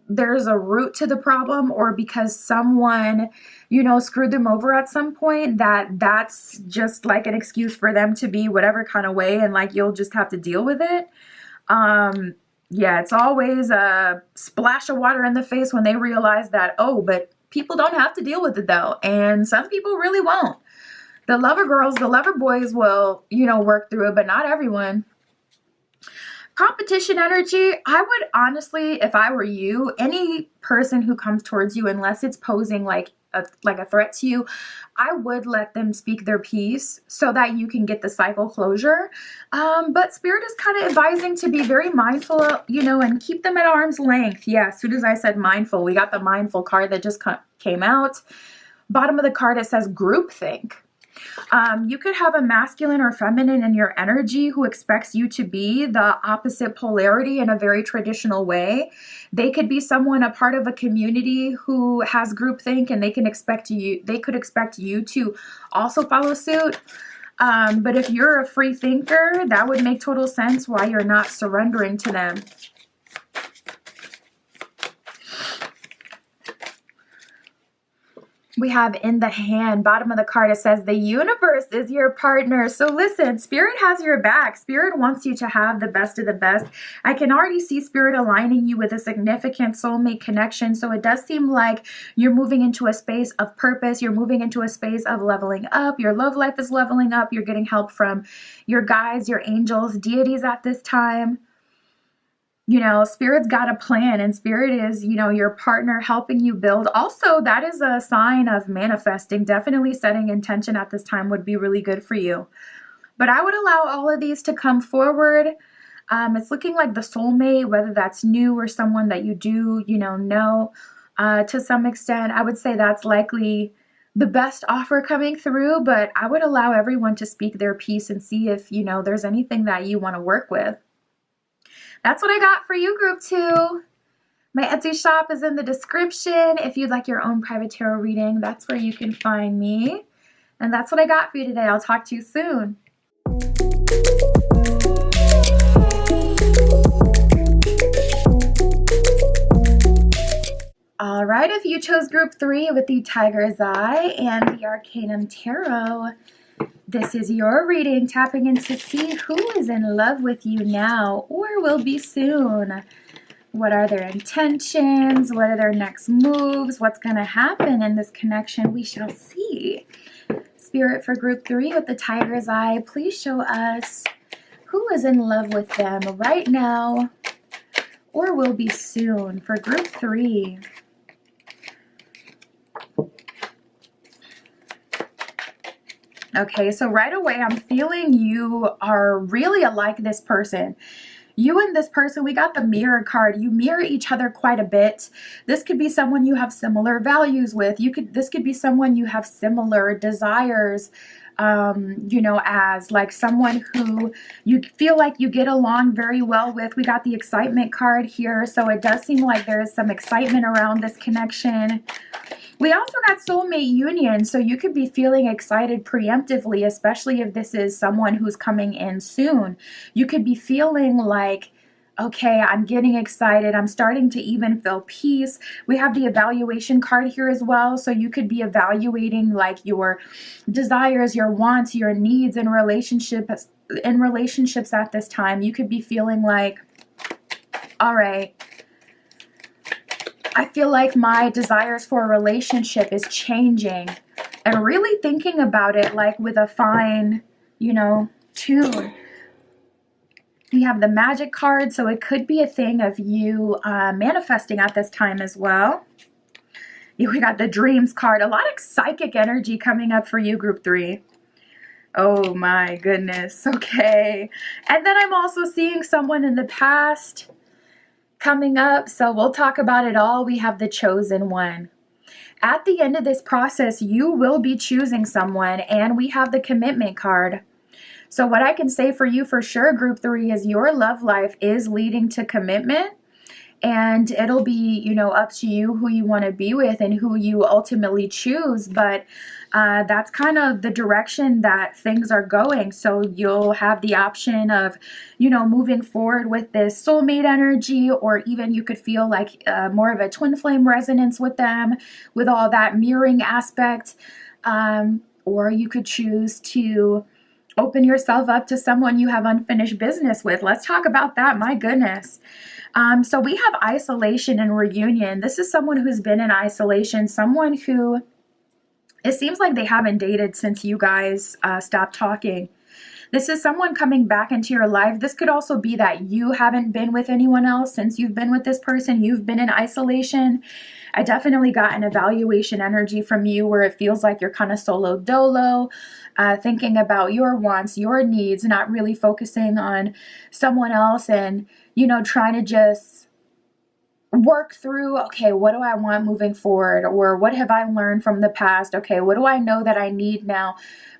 there's a root to the problem or because someone, you know, screwed them over at some point, that's just like an excuse for them to be whatever kind of way, and like you'll just have to deal with it. Yeah, it's always a splash of water in the face when they realize that, oh, but people don't have to deal with it though. And some people really won't. The lover girls, the lover boys will, you know, work through it, but not everyone. Competition energy, I would honestly, if I were you, any person who comes towards you, unless it's posing like a threat to you, I would let them speak their piece so that you can get the cycle closure. But Spirit is kind of advising to be very mindful, you know, and keep them at arm's length. Yeah, as soon as I said mindful, we got the mindful card that just came out. Bottom of the card, it says groupthink. You could have a masculine or feminine in your energy who expects you to be the opposite polarity in a very traditional way. They could be someone, a part of a community who has groupthink, and they could expect you to also follow suit. But if you're a free thinker, that would make total sense why you're not surrendering to them. We have in the hand, bottom of the card, it says the universe is your partner. So listen, Spirit has your back. Spirit wants you to have the best of the best. I can already see Spirit aligning you with a significant soulmate connection. So it does seem like you're moving into a space of purpose. You're moving into a space of leveling up. Your love life is leveling up. You're getting help from your guides, your angels, deities at this time. You know, Spirit's got a plan, and Spirit is, you know, your partner helping you build. Also, that is a sign of manifesting. Definitely setting intention at this time would be really good for you. But I would allow all of these to come forward. It's looking like the soulmate, whether that's new or someone that you do, you know to some extent. I would say that's likely the best offer coming through, but I would allow everyone to speak their piece and see if, you know, there's anything that you want to work with. That's what I got for you, Group 2. My Etsy shop is in the description. If you'd like your own private tarot reading, that's where you can find me. And that's what I got for you today. I'll talk to you soon. All right, if you chose Group 3 with the Tiger's Eye and the Arcanum Tarot, this is your reading, tapping in to see who is in love with you now or will be soon. What are their intentions? What are their next moves? What's going to happen in this connection? We shall see. Spirit for Group 3 with the Tiger's Eye, please show us who is in love with them right now or will be soon for Group 3. Okay, so right away I'm feeling you are really like this person. You and this person, we got the mirror card. You mirror each other quite a bit. This could be someone you have similar values with. This could be someone you have similar desires, as like someone who you feel like you get along very well with. We got the excitement card here, so it does seem like there is some excitement around this connection. We also got soulmate union, so you could be feeling excited preemptively, especially if this is someone who's coming in soon. You could be feeling like, okay, I'm getting excited. I'm starting to even feel peace. We have the evaluation card here as well, so you could be evaluating like your desires, your wants, your needs in relationships at this time. You could be feeling like, all right, I feel like my desires for a relationship is changing, and really thinking about it like with a fine, tune. We have the magic card, so it could be a thing of you manifesting at this time as well. We got the dreams card, a lot of psychic energy coming up for you, group 3. Oh my goodness, okay. And then I'm also seeing someone in the past coming up, so we'll talk about it all. We have the chosen one. At the end of this process, you will be choosing someone, and we have the commitment card. So what I can say for you for sure, group 3, is your love life is leading to commitment, and it'll be, up to you who you want to be with and who you ultimately choose. But that's kind of the direction that things are going. So you'll have the option of, moving forward with this soulmate energy, or even you could feel like more of a twin flame resonance with them, with all that mirroring aspect. Or you could choose to open yourself up to someone you have unfinished business with. Let's talk about that. My goodness. So we have isolation and reunion. This is someone who's been in isolation, someone who, it seems like they haven't dated since you guys stopped talking. This is someone coming back into your life. This could also be that you haven't been with anyone else since you've been with this person. You've been in isolation. I definitely got an evaluation energy from you where it feels like you're kind of solo dolo, thinking about your wants, your needs, not really focusing on someone else, and, trying to just work through, okay, what do I want moving forward? Or what have I learned from the past? Okay, what do I know that I need now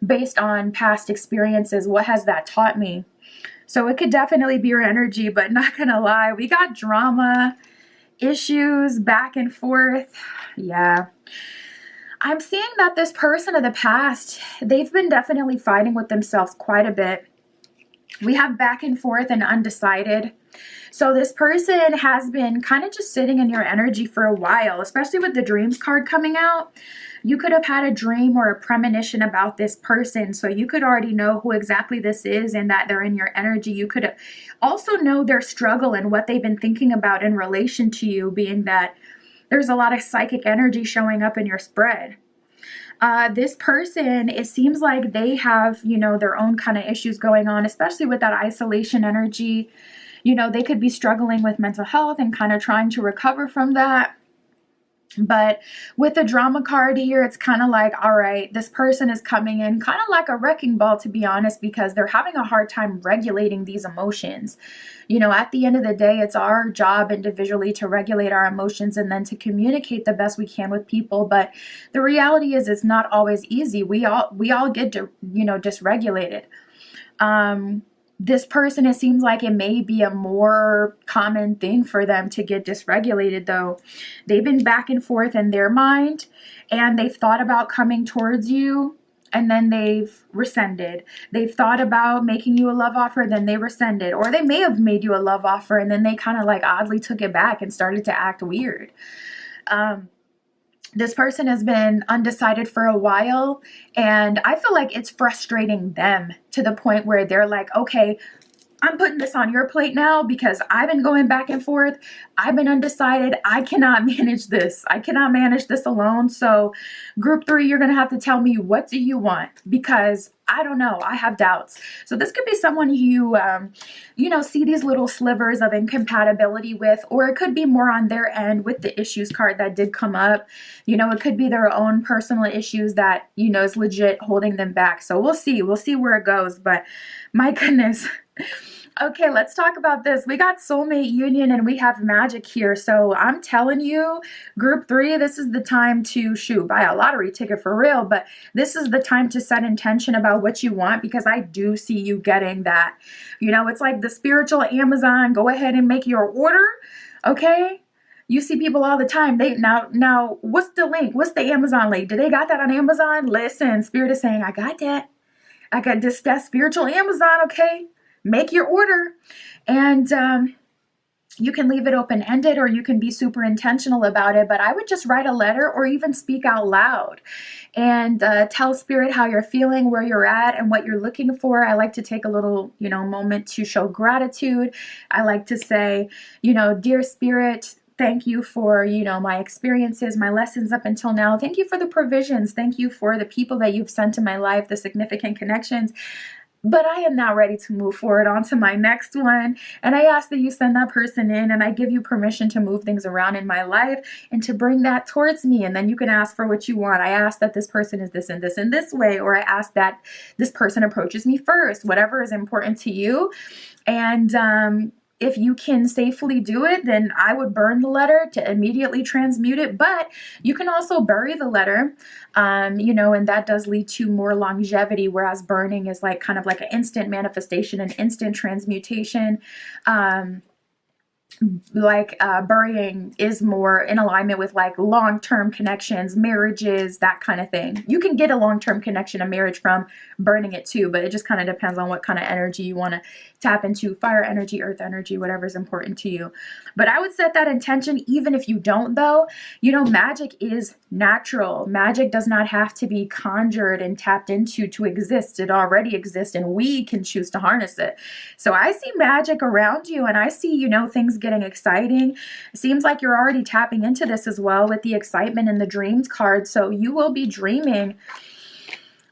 based on past experiences? What has that taught me? So it could definitely be your energy, but not gonna lie, we got drama, issues, back and forth. Yeah. I'm seeing that this person of the past, they've been definitely fighting with themselves quite a bit. We have back and forth and undecided. So this person has been kind of just sitting in your energy for a while, especially with the dreams card coming out. You could have had a dream or a premonition about this person, so you could already know who exactly this is and that they're in your energy. You could also know their struggle and what they've been thinking about in relation to you, being that there's a lot of psychic energy showing up in your spread. This person, it seems like they have, their own kind of issues going on, especially with that isolation energy. They could be struggling with mental health and kind of trying to recover from that. But with the drama card here, it's kind of like, all right, this person is coming in kind of like a wrecking ball, to be honest, because they're having a hard time regulating these emotions. At the end of the day, it's our job individually to regulate our emotions and then to communicate the best we can with people. But the reality is it's not always easy. We all get, dysregulated. This person, it seems like it may be a more common thing for them to get dysregulated, though. They've been back and forth in their mind, and they've thought about coming towards you, and then they've rescinded. They've thought about making you a love offer, then they rescinded. Or they may have made you a love offer, and then they kind of like oddly took it back and started to act weird. This person has been undecided for a while, and I feel like it's frustrating them to the point where they're like, okay, I'm putting this on your plate now because I've been going back and forth. I've been undecided. I cannot manage this. I cannot manage this alone. So group 3, you're going to have to tell me, what do you want? Because I don't know. I have doubts. So this could be someone you, see these little slivers of incompatibility with, or it could be more on their end with the issues card that did come up. It could be their own personal issues that, is legit holding them back. So we'll see. We'll see where it goes. But my goodness. Okay, let's talk about this. We got soulmate union and we have magic here. So I'm telling you, group 3, this is the time to buy a lottery ticket for real, but this is the time to set intention about what you want, because I do see you getting that. You know, it's like the spiritual Amazon. Go ahead and make your order. Okay? You see people all the time. They now what's the link? What's the Amazon link? Do they got that on Amazon? Listen, Spirit is saying, I got that. I got this, that spiritual Amazon, okay? Make your order. And you can leave it open-ended, or you can be super intentional about it. But I would just write a letter or even speak out loud and tell Spirit how you're feeling, where you're at, and what you're looking for. I like to take a little, moment to show gratitude. I like to say, dear Spirit, thank you for, my experiences, my lessons up until now. Thank you for the provisions. Thank you for the people that you've sent in my life, the significant connections. But I am now ready to move forward on to my next one. And I ask that you send that person in, and I give you permission to move things around in my life and to bring that towards me. And then you can ask for what you want. I ask that this person is this and this in this way, or I ask that this person approaches me first, whatever is important to you. And if you can safely do it, then I would burn the letter to immediately transmute it. But you can also bury the letter, and that does lead to more longevity, whereas burning is like kind of like an instant manifestation, an instant transmutation. Burying is more in alignment with like long-term connections, marriages, that kind of thing. You can get a long-term connection, a marriage, from burning it too, but it just kind of depends on what kind of energy you want to tap into, fire energy, earth energy, whatever's important to you. But I would set that intention. Even if you don't, though, magic is natural. Magic does not have to be conjured and tapped into to exist. It already exists, and we can choose to harness it. So I see magic around you, and I see, things getting exciting. It seems like you're already tapping into this as well with the excitement and the dreams card. So you will be dreaming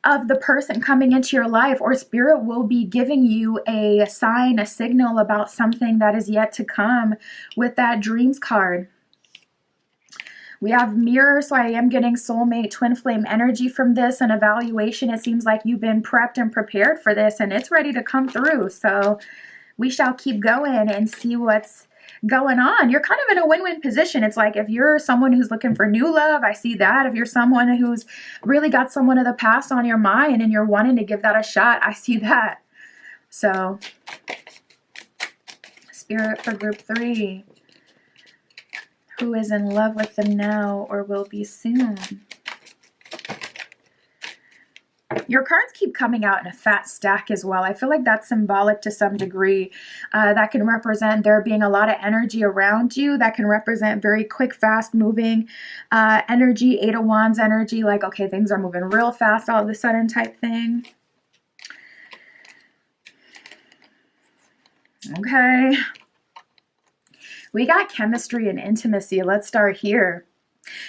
of the person coming into your life, or Spirit will be giving you a sign, a signal about something that is yet to come with that dreams card. We have mirror, so I am getting soulmate twin flame energy from this, an evaluation. It seems like you've been prepped and prepared for this, and it's ready to come through. So we shall keep going and see what's going on. You're kind of in a win-win position. It's like if you're someone who's looking for new love, I see that. If you're someone who's really got someone of the past on your mind and you're wanting to give that a shot, I see that. So Spirit for group 3. Who is in love with them now or will be soon? Your cards keep coming out in a fat stack as well. I feel like that's symbolic to some degree. That can represent there being a lot of energy around you. That can represent very quick, fast moving energy, 8 of Wands energy, like, okay, things are moving real fast all of a sudden type thing. Okay. We got chemistry and intimacy. Let's start here.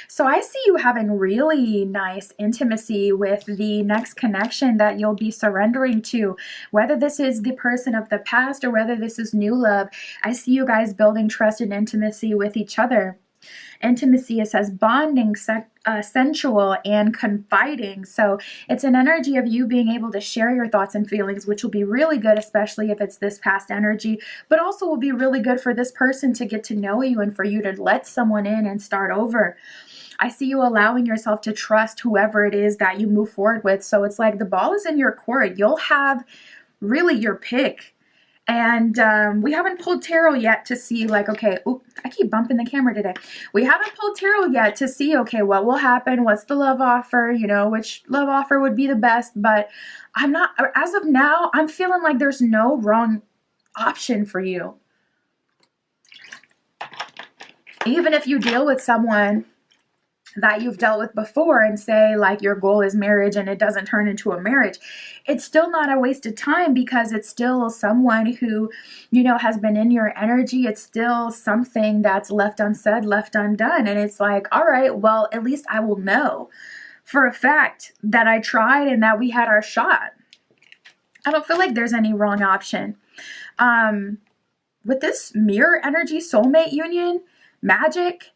So I see you having really nice intimacy with the next connection that you'll be surrendering to, whether this is the person of the past or whether this is new love. I see you guys building trust and intimacy with each other. Intimacy, it says bonding, sensual, and confiding. So it's an energy of you being able to share your thoughts and feelings, which will be really good, especially if it's this past energy, but also will be really good for this person to get to know you and for you to let someone in and start over. I see you allowing yourself to trust whoever it is that you move forward with. So it's like the ball is in your court. You'll have really your pick. And we haven't pulled tarot yet to see, like, okay, ooh, I keep bumping the camera today. We haven't pulled tarot yet to see, okay, what will happen? What's the love offer? Which love offer would be the best? But I'm not, as of now, I'm feeling like there's no wrong option for you. Even if you deal with someone that you've dealt with before and say like your goal is marriage and it doesn't turn into a marriage, it's still not a waste of time because it's still someone who, has been in your energy. It's still something that's left unsaid, left undone. And it's like, all right, well, at least I will know for a fact that I tried and that we had our shot. I don't feel like there's any wrong option. With this mirror energy soulmate union, magic,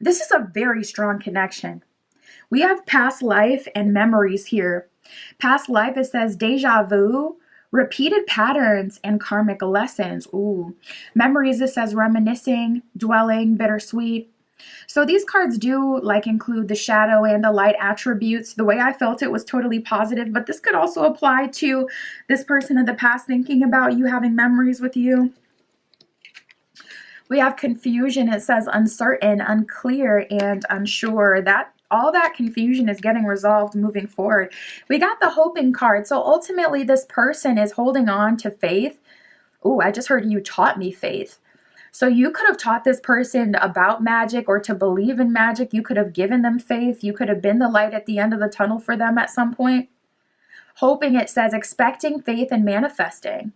this is a very strong connection. We have past life and memories here. Past life, it says deja vu, Repeated patterns and karmic lessons. Ooh. Memories, this says reminiscing, dwelling, bittersweet. So these cards do like include the shadow and the light attributes. The way I felt it was totally positive, but this could also apply to this person of the past thinking about you, having memories with you. We have confusion. It says uncertain, unclear, and unsure. That all that confusion is getting resolved moving forward. We got the hoping card. So ultimately this person is holding on to faith. Oh, I just heard you taught me faith. So you could have taught this person about magic or to believe in magic. You could have given them faith. You could have been the light at the end of the tunnel for them at some point. Hoping, it says expecting, faith, and manifesting.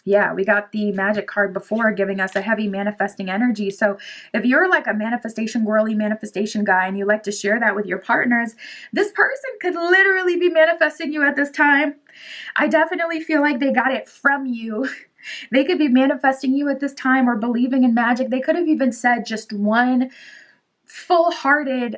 Yeah, we got the magic card before giving us a heavy manifesting energy. So if you're like a manifestation girly, manifestation guy, and you like to share that with your partners, this person could literally be manifesting you at this time. I definitely feel like they got it from you. They could be manifesting you at this time or believing in magic. They could have even said just one full-hearted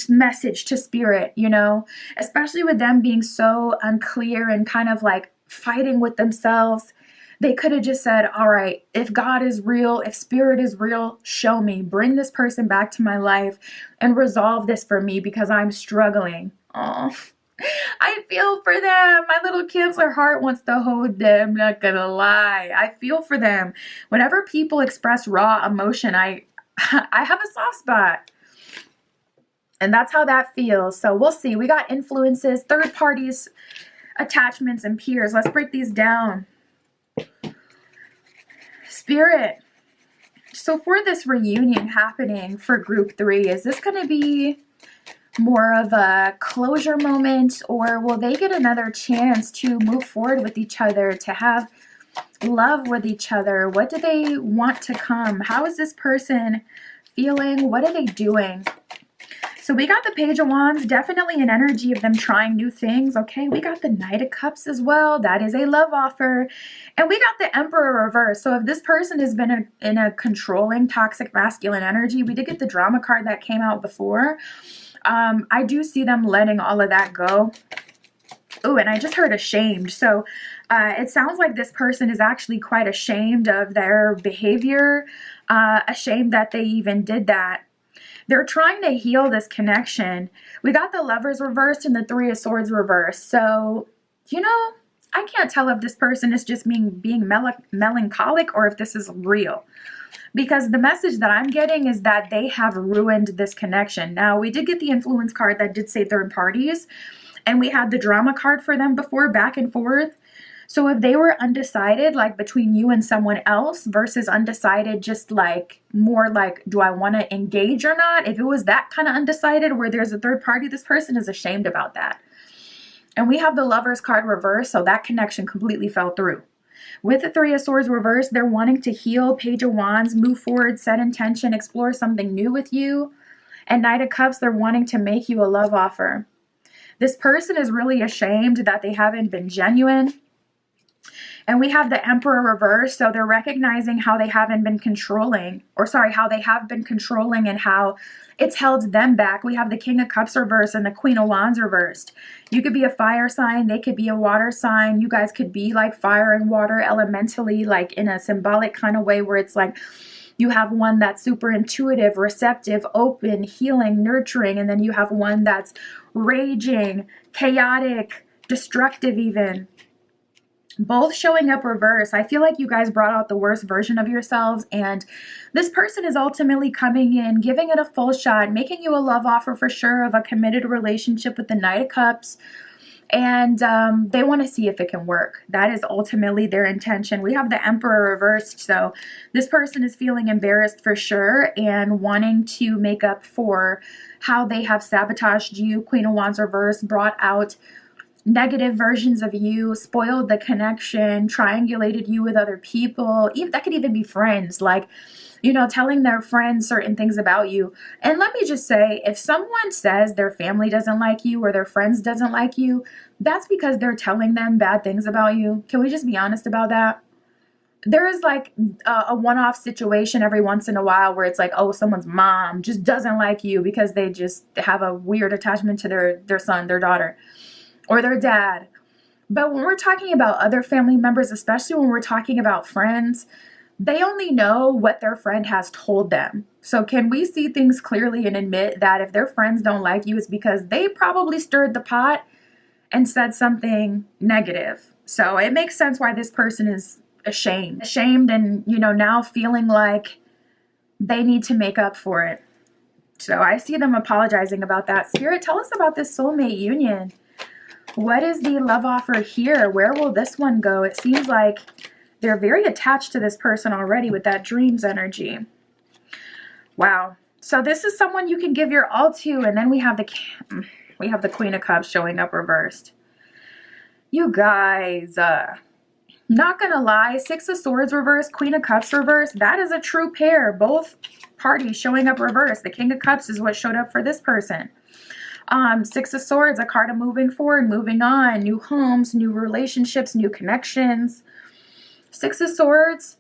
message to spirit, you know, especially with them being so unclear and kind of like fighting with themselves. They could have just said, all right, if God is real, if spirit is real, show me, bring this person back to my life and resolve this for me because I'm struggling. Oh, I feel for them. My little Cancer heart wants to hold them, not gonna lie. I feel for them. Whenever people express raw emotion, I have a soft spot. And that's how that feels. So we'll see. We got influences, third parties, attachments, and peers. Let's break these down. Spirit. So for this reunion happening for group 3, is this going to be more of a closure moment, or will they get another chance to move forward with each other, to have love with each other? What do they want to come? How is this person feeling? What are they doing? So we got the Page of Wands, definitely an energy of them trying new things. Okay, we got the Knight of Cups as well. That is a love offer. And we got the Emperor reverse. So if this person has been in a controlling, toxic, masculine energy, we did get the drama card that came out before. I do see them letting all of that go. Oh, and I just heard ashamed. So it sounds like this person is actually quite ashamed of their behavior, ashamed that they even did that. They're trying to heal this connection. We got the Lovers reversed and the Three of Swords reversed. So, you know, I can't tell if this person is just being melancholic or if this is real. Because the message that I'm getting is that they have ruined this connection. Now, we did get the Influence card that did say third parties. And we had the Drama card for them before, back and forth. So if they were undecided, like between you and someone else versus undecided, just like more like, do I want to engage or not? If it was that kind of undecided where there's a third party, this person is ashamed about that. And we have the Lovers card reversed, so that connection completely fell through. With the Three of Swords reversed, they're wanting to heal. Page of Wands, move forward, set intention, explore something new with you. And Knight of Cups, they're wanting to make you a love offer. This person is really ashamed that they haven't been genuine. And we have the Emperor reverse, so they're recognizing how they haven't been controlling, or sorry, how they have been controlling and how it's held them back. We have the King of Cups reversed and the Queen of Wands reversed. You could be a fire sign, they could be a water sign. You guys could be like fire and water elementally, like in a symbolic kind of way where it's like you have one that's super intuitive, receptive, open, healing, nurturing, and then you have one that's raging, chaotic, destructive even. Both showing up reverse. I feel like you guys brought out the worst version of yourselves, and this person is ultimately coming in, giving it a full shot, making you a love offer for sure of a committed relationship with the Knight of Cups, and they want to see if it can work. That is ultimately their intention. We have the Emperor reversed, so this person is feeling embarrassed for sure and wanting to make up for how they have sabotaged you. Queen of Wands reversed, brought out negative versions of you, spoiled the connection, triangulated you with other people. Even that could even be friends, like, you know, telling their friends certain things about you. And let me just say, if someone says their family doesn't like you or their friends doesn't like you, that's because they're telling them bad things about you. Can we just be honest about that? There is like a one-off situation every once in a while where it's like, oh, someone's mom just doesn't like you because they just have a weird attachment to their son, their daughter, or their dad. But when we're talking about other family members, especially when we're talking about friends, they only know what their friend has told them. So can we see things clearly and admit that if their friends don't like you, it's because they probably stirred the pot and said something negative. So it makes sense why this person is ashamed and, now feeling like they need to make up for it. So I see them apologizing about that. Spirit, tell us about this soulmate union. What is the love offer here? Where will this one go? It seems like they're very attached to this person already with that dreams energy. Wow. So this is someone you can give your all to, and then we have the Queen of Cups showing up reversed. You guys, not gonna lie, Six of Swords reversed, Queen of Cups reversed. That is a true pair. Both parties showing up reversed. The King of Cups is what showed up for this person. Six of Swords, a card of moving forward, moving on, new homes, new relationships, new connections. Six of Swords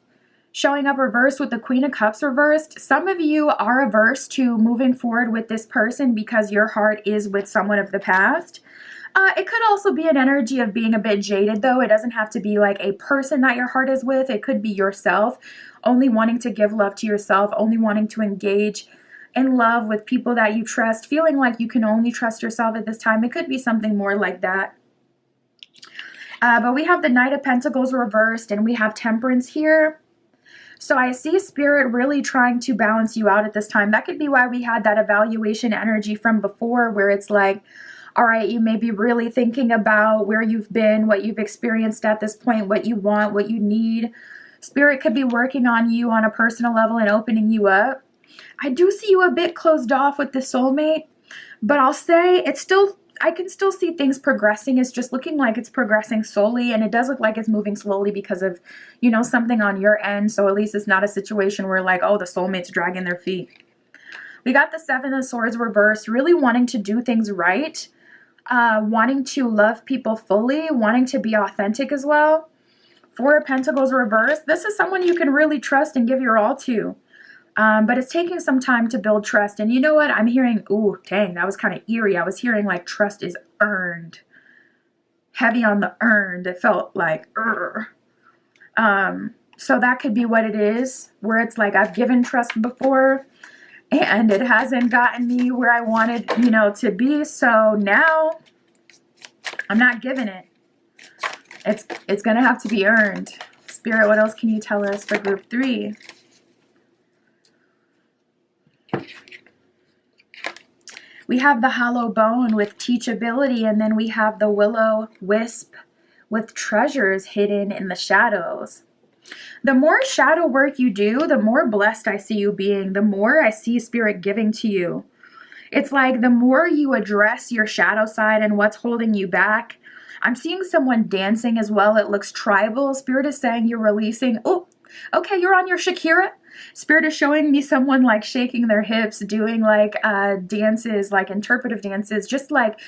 showing up reversed with the Queen of Cups reversed. Some of you are averse to moving forward with this person because your heart is with someone of the past. It could also be an energy of being a bit jaded, though. It doesn't have to be like a person that your heart is with. It could be yourself, only wanting to give love to yourself, only wanting to engage in love with people that you trust, feeling like you can only trust yourself at this time. It could be something more like that. But we have the Knight of Pentacles reversed, and we have Temperance here. So I see Spirit really trying to balance you out at this time. That could be why we had that evaluation energy from before, where it's like, all right, you may be really thinking about where you've been, what you've experienced at this point, what you want, what you need. Spirit could be working on you on a personal level and opening you up. I do see you a bit closed off with the soulmate, but I'll say I can still see things progressing. It's just looking like it's progressing slowly, and it does look like it's moving slowly because of, something on your end. So at least it's not a situation where like, oh, the soulmate's dragging their feet. We got the Seven of Swords reversed, really wanting to do things right, wanting to love people fully, wanting to be authentic as well. Four of Pentacles reversed. This is someone you can really trust and give your all to. But it's taking some time to build trust. And you know what? I'm hearing, ooh, dang, that was kind of eerie. I was hearing like trust is earned. Heavy on the earned. It felt like, so that could be what it is, where it's like I've given trust before and it hasn't gotten me where I wanted, to be. So now I'm not giving it. It's going to have to be earned. Spirit, what else can you tell us for group 3? We have the hollow bone with teachability, and then we have the will-o-wisp with treasures hidden in the shadows. The more shadow work you do, the more blessed I see you being, the more I see Spirit giving to you. It's like the more you address your shadow side and what's holding you back. I'm seeing someone dancing as well. It looks tribal. Spirit is saying you're releasing. Oh, okay, you're on your Shakira. Spirit is showing me someone like shaking their hips, doing like dances, like interpretive dances, just like,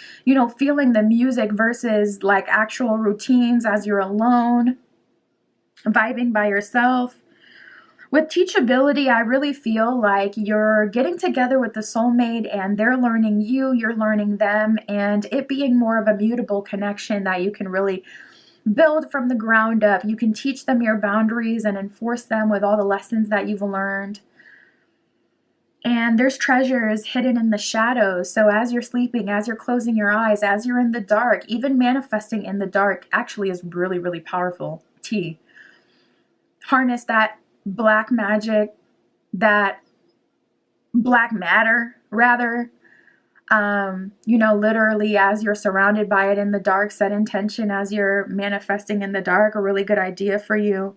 feeling the music versus like actual routines as you're alone, vibing by yourself. With teachability, I really feel like you're getting together with the soulmate and they're learning you, you're learning them, and it being more of a mutable connection that you can really build from the ground up. You can teach them your boundaries and enforce them with all the lessons that you've learned. And there's treasures hidden in the shadows. So as you're sleeping, as you're closing your eyes, as you're in the dark, even manifesting in the dark actually is really, really powerful. Harness that black magic, that black matter, rather. Literally as you're surrounded by it in the dark, set intention as you're manifesting in the dark, a really good idea for you.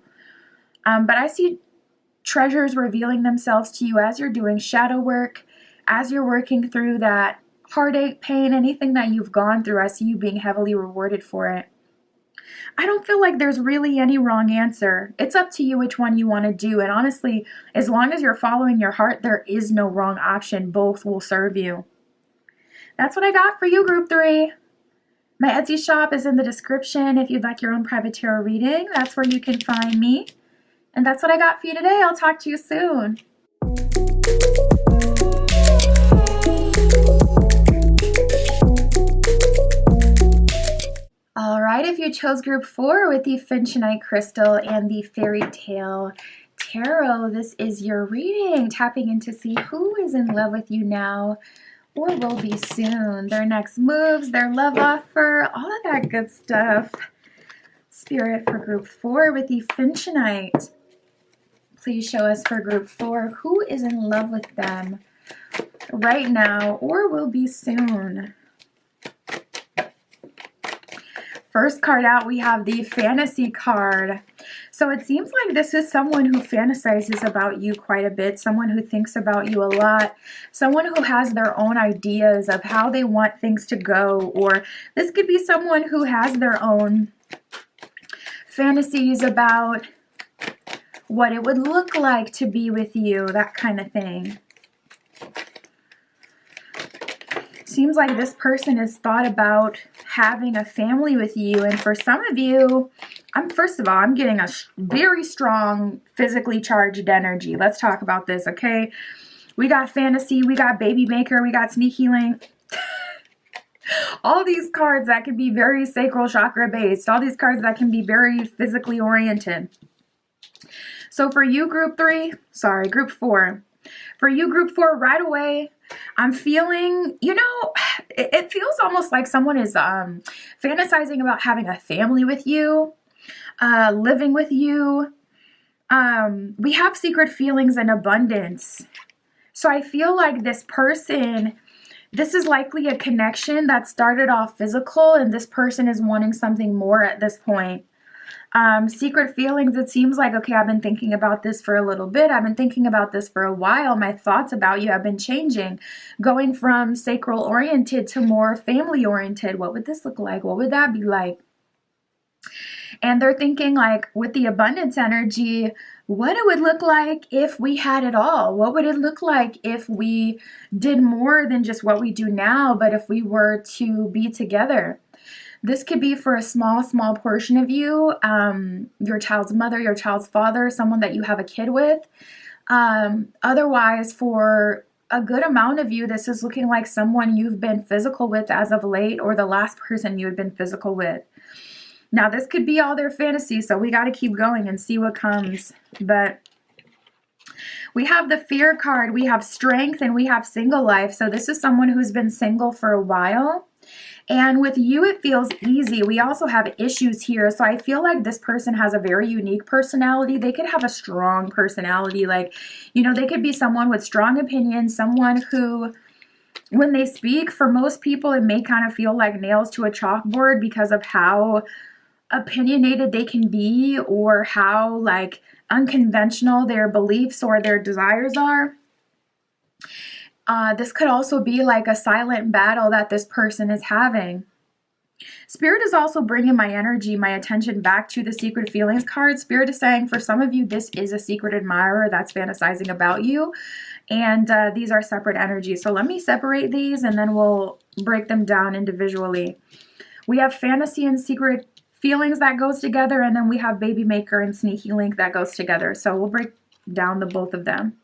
But I see treasures revealing themselves to you as you're doing shadow work, as you're working through that heartache, pain, anything that you've gone through. I see you being heavily rewarded for it. I don't feel like there's really any wrong answer. It's up to you which one you want to do. And honestly, as long as you're following your heart, there is no wrong option. Both will serve you. That's what I got for you, group 3. My Etsy shop is in the description if you'd like your own private tarot reading. That's where you can find me. And that's what I got for you today. I'll talk to you soon. All right, if you chose group 4 with the Finchonite Crystal and the Fairy Tale Tarot. This is your reading, tapping in to see who is in love with you now or will be soon. Their next moves, their love offer, all of that good stuff. Spirit for group 4 with the Finchonite. Please show us for group 4 who is in love with them right now or will be soon. First card out, we have the Fantasy card. So it seems like this is someone who fantasizes about you quite a bit, someone who thinks about you a lot, someone who has their own ideas of how they want things to go, or this could be someone who has their own fantasies about what it would look like to be with you, that kind of thing. Seems like this person has thought about having a family with you, and for some of you, first of all, I'm getting a very strong physically charged energy. Let's talk about this, okay? We got fantasy, we got baby maker, we got sneaky link. All these cards that can be very sacral chakra based, all these cards that can be very physically oriented. So for you, group 4. For you, group 4, right away, I'm feeling, it feels almost like someone is fantasizing about having a family with you, living with you. We have secret feelings and abundance. So I feel like this person, this is likely a connection that started off physical, and this person is wanting something more at this point. Secret feelings, it seems like, okay, I've been thinking about this for a little bit. I've been thinking about this for a while. My thoughts about you have been changing, going from sacral oriented to more family oriented. What would this look like? What would that be like? And they're thinking, like, with the abundance energy, what it would look like if we had it all. What would it look like if we did more than just what we do now, but if we were to be together? This could be for a small portion of you, your child's mother, your child's father, someone that you have a kid with. Otherwise, for a good amount of you, this is looking like someone you've been physical with as of late, or the last person you had been physical with. Now, this could be all their fantasy, so we got to keep going and see what comes. But we have the Fear card, we have Strength, and we have Single Life. So this is someone who's been single for a while. And with you, it feels easy. We also have issues here. So I feel like this person has a very unique personality. They could have a strong personality. Like, they could be someone with strong opinions, someone who, when they speak, for most people, it may kind of feel like nails to a chalkboard because of how opinionated they can be, or how, like, unconventional their beliefs or their desires are. This could also be like a silent battle that this person is having. Spirit is also bringing my energy, my attention back to the Secret Feelings card. Spirit is saying for some of you, this is a secret admirer that's fantasizing about you. And these are separate energies. So let me separate these and then we'll break them down individually. We have fantasy and secret feelings that goes together. And then we have baby maker and sneaky link that goes together. So we'll break down the both of them.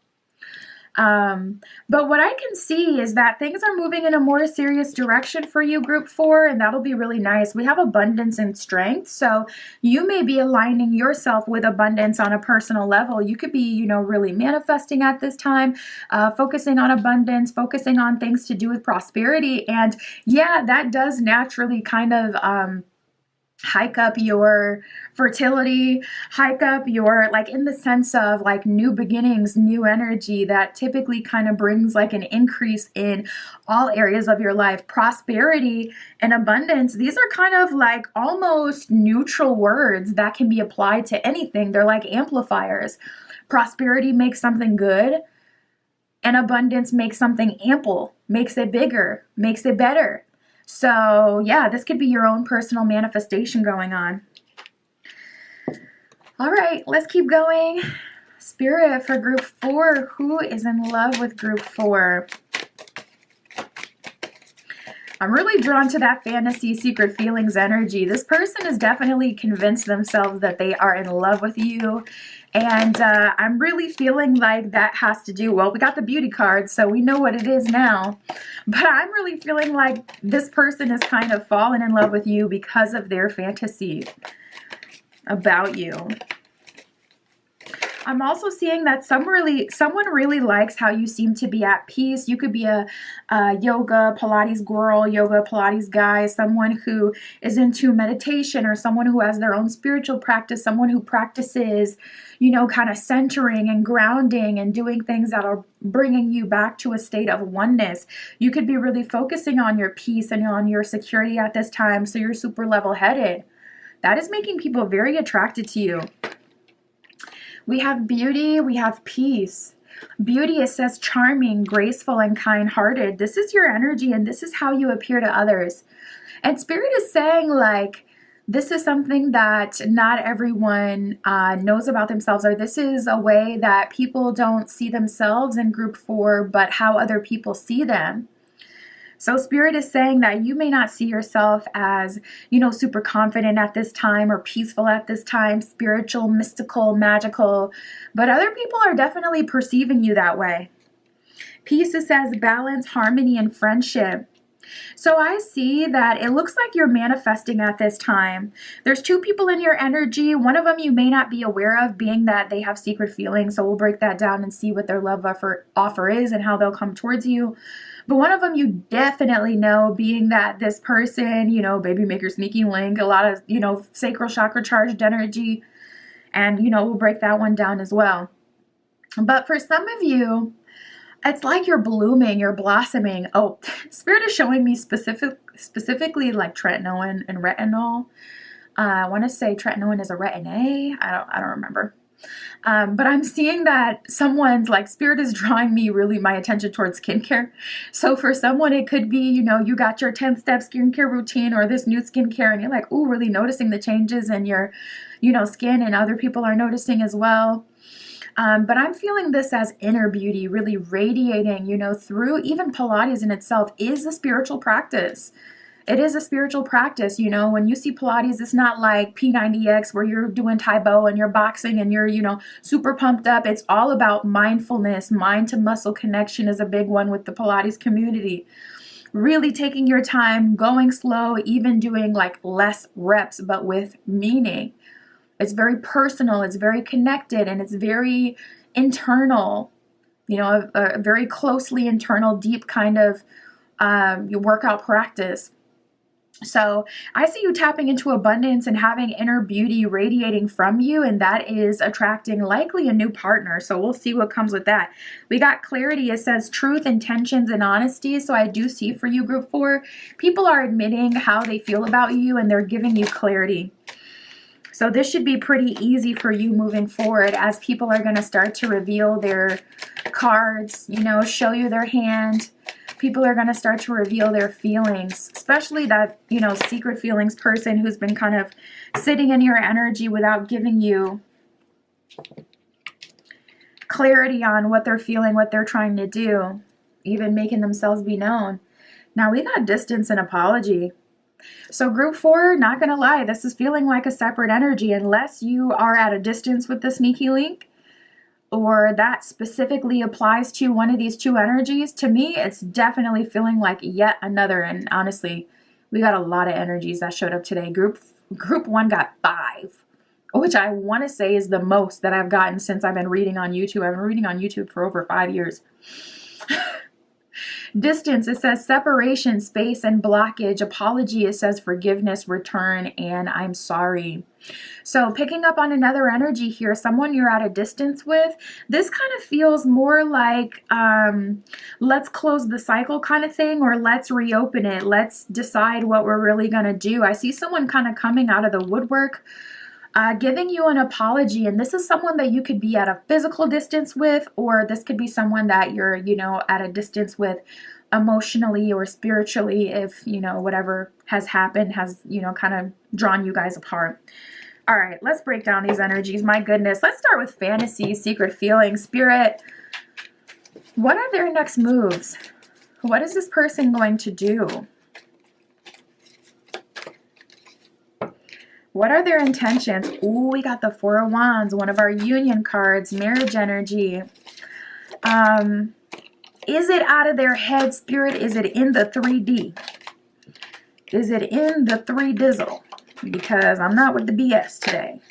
But what I can see is that things are moving in a more serious direction for you, group 4, and that'll be really nice. We have abundance and strength, so you may be aligning yourself with abundance on a personal level. You could be, really manifesting at this time, focusing on abundance, focusing on things to do with prosperity, and yeah, that does naturally kind of, hike up your fertility, hike up your, like, in the sense of like new beginnings, new energy that typically kind of brings like an increase in all areas of your life. Prosperity and abundance, these are kind of like almost neutral words that can be applied to anything. They're like amplifiers. Prosperity makes something good, and abundance makes something ample, makes it bigger, makes it better. So yeah, this could be your own personal manifestation going on. All right, let's keep going. Spirit for group 4, who is in love with group 4? I'm really drawn to that fantasy, secret feelings energy. This person has definitely convinced themselves that they are in love with you And I'm really feeling like that has to do, well, we got the beauty card, so we know what it is now. But I'm really feeling like this person is kind of fallen in love with you because of their fantasy about you. I'm also seeing that someone really likes how you seem to be at peace. You could be a yoga, Pilates girl, yoga, Pilates guy, someone who is into meditation, or someone who has their own spiritual practice, someone who practices, you know, kind of centering and grounding and doing things that are bringing you back to a state of oneness. You could be really focusing on your peace and on your security at this time, so you're super level-headed. That is making people very attracted to you. We have beauty, we have peace. Beauty, it says charming, graceful, and kind-hearted. This is your energy, and this is how you appear to others. And Spirit is saying, like, this is something that not everyone knows about themselves, or this is a way that people don't see themselves in group 4, but how other people see them. So Spirit is saying that you may not see yourself as, you know, super confident at this time or peaceful at this time, spiritual, mystical, magical, but other people are definitely perceiving you that way. Peace, it says balance, harmony, and friendship. So I see that it looks like you're manifesting at this time. There's 2 people in your energy. One of them you may not be aware of, being that they have secret feelings. So we'll break that down and see what their love offer is and how they'll come towards you. But one of them you definitely know, being that this person, you know, baby maker, sneaky link, a lot of, you know, sacral chakra charged energy. And, you know, we'll break that one down as well. But for some of you, it's like you're blooming, you're blossoming. Oh, Spirit is showing me specifically like tretinoin and retinol. I want to say tretinoin is a retin A. I don't remember. But I'm seeing that someone's, like, Spirit is drawing me really my attention towards skincare. So for someone, it could be, you know, you got your 10-step skincare routine or this new skincare, and you're like, ooh, really noticing the changes in your, you know, skin, and other people are noticing as well. But I'm feeling this as inner beauty, really radiating, you know, through even Pilates in itself is a spiritual practice. It is a spiritual practice, you know. When you see Pilates, it's not like P90X where you're doing Tai Bo and you're boxing and you're, you know, super pumped up. It's all about mindfulness. Mind to muscle connection is a big one with the Pilates community. Really taking your time, going slow, even doing like less reps, but with meaning. It's very personal, it's very connected, and it's very internal, you know, a very closely internal, deep kind of your workout practice. So I see you tapping into abundance and having inner beauty radiating from you, and that is attracting likely a new partner. So we'll see what comes with that. We got clarity. It says truth, intentions, and honesty. So I do see for you, group 4, people are admitting how they feel about you, and they're giving you clarity. So this should be pretty easy for you moving forward, as people are going to start to reveal their cards, you know, show you their hand. People are going to start to reveal their feelings, especially that, you know, secret feelings person who's been kind of sitting in your energy without giving you clarity on what they're feeling, what they're trying to do, even making themselves be known. Now we got distance and apology. So group 4, not going to lie, this is feeling like a separate energy unless you are at a distance with the sneaky link, or that specifically applies to one of these 2 energies. To me, it's definitely feeling like yet another. And honestly, we got a lot of energies that showed up today. Group 1 got 5, which I want to say is the most that I've gotten since I've been reading on YouTube. I've been reading on YouTube for over 5 years. Distance, it says separation, space, and blockage. Apology, it says forgiveness, return, and I'm sorry. So picking up on another energy here, someone you're at a distance with, this kind of feels more like let's close the cycle kind of thing, or let's reopen it. Let's decide what we're really going to do. I see someone kind of coming out of the woodwork, giving you an apology, and this is someone that you could be at a physical distance with, or this could be someone that you're, you know, at a distance with emotionally or spiritually, if, you know, whatever has happened has, you know, kind of drawn you guys apart. All right, let's break down these energies. My goodness, let's start with fantasy, secret feelings, Spirit. What are their next moves? What is this person going to do? What are their intentions? Ooh, we got the Four of Wands, one of our union cards, marriage energy. Is it out of their head, Spirit? Is it in the 3D? Is it in the 3-dizzle? Because I'm not with the BS today.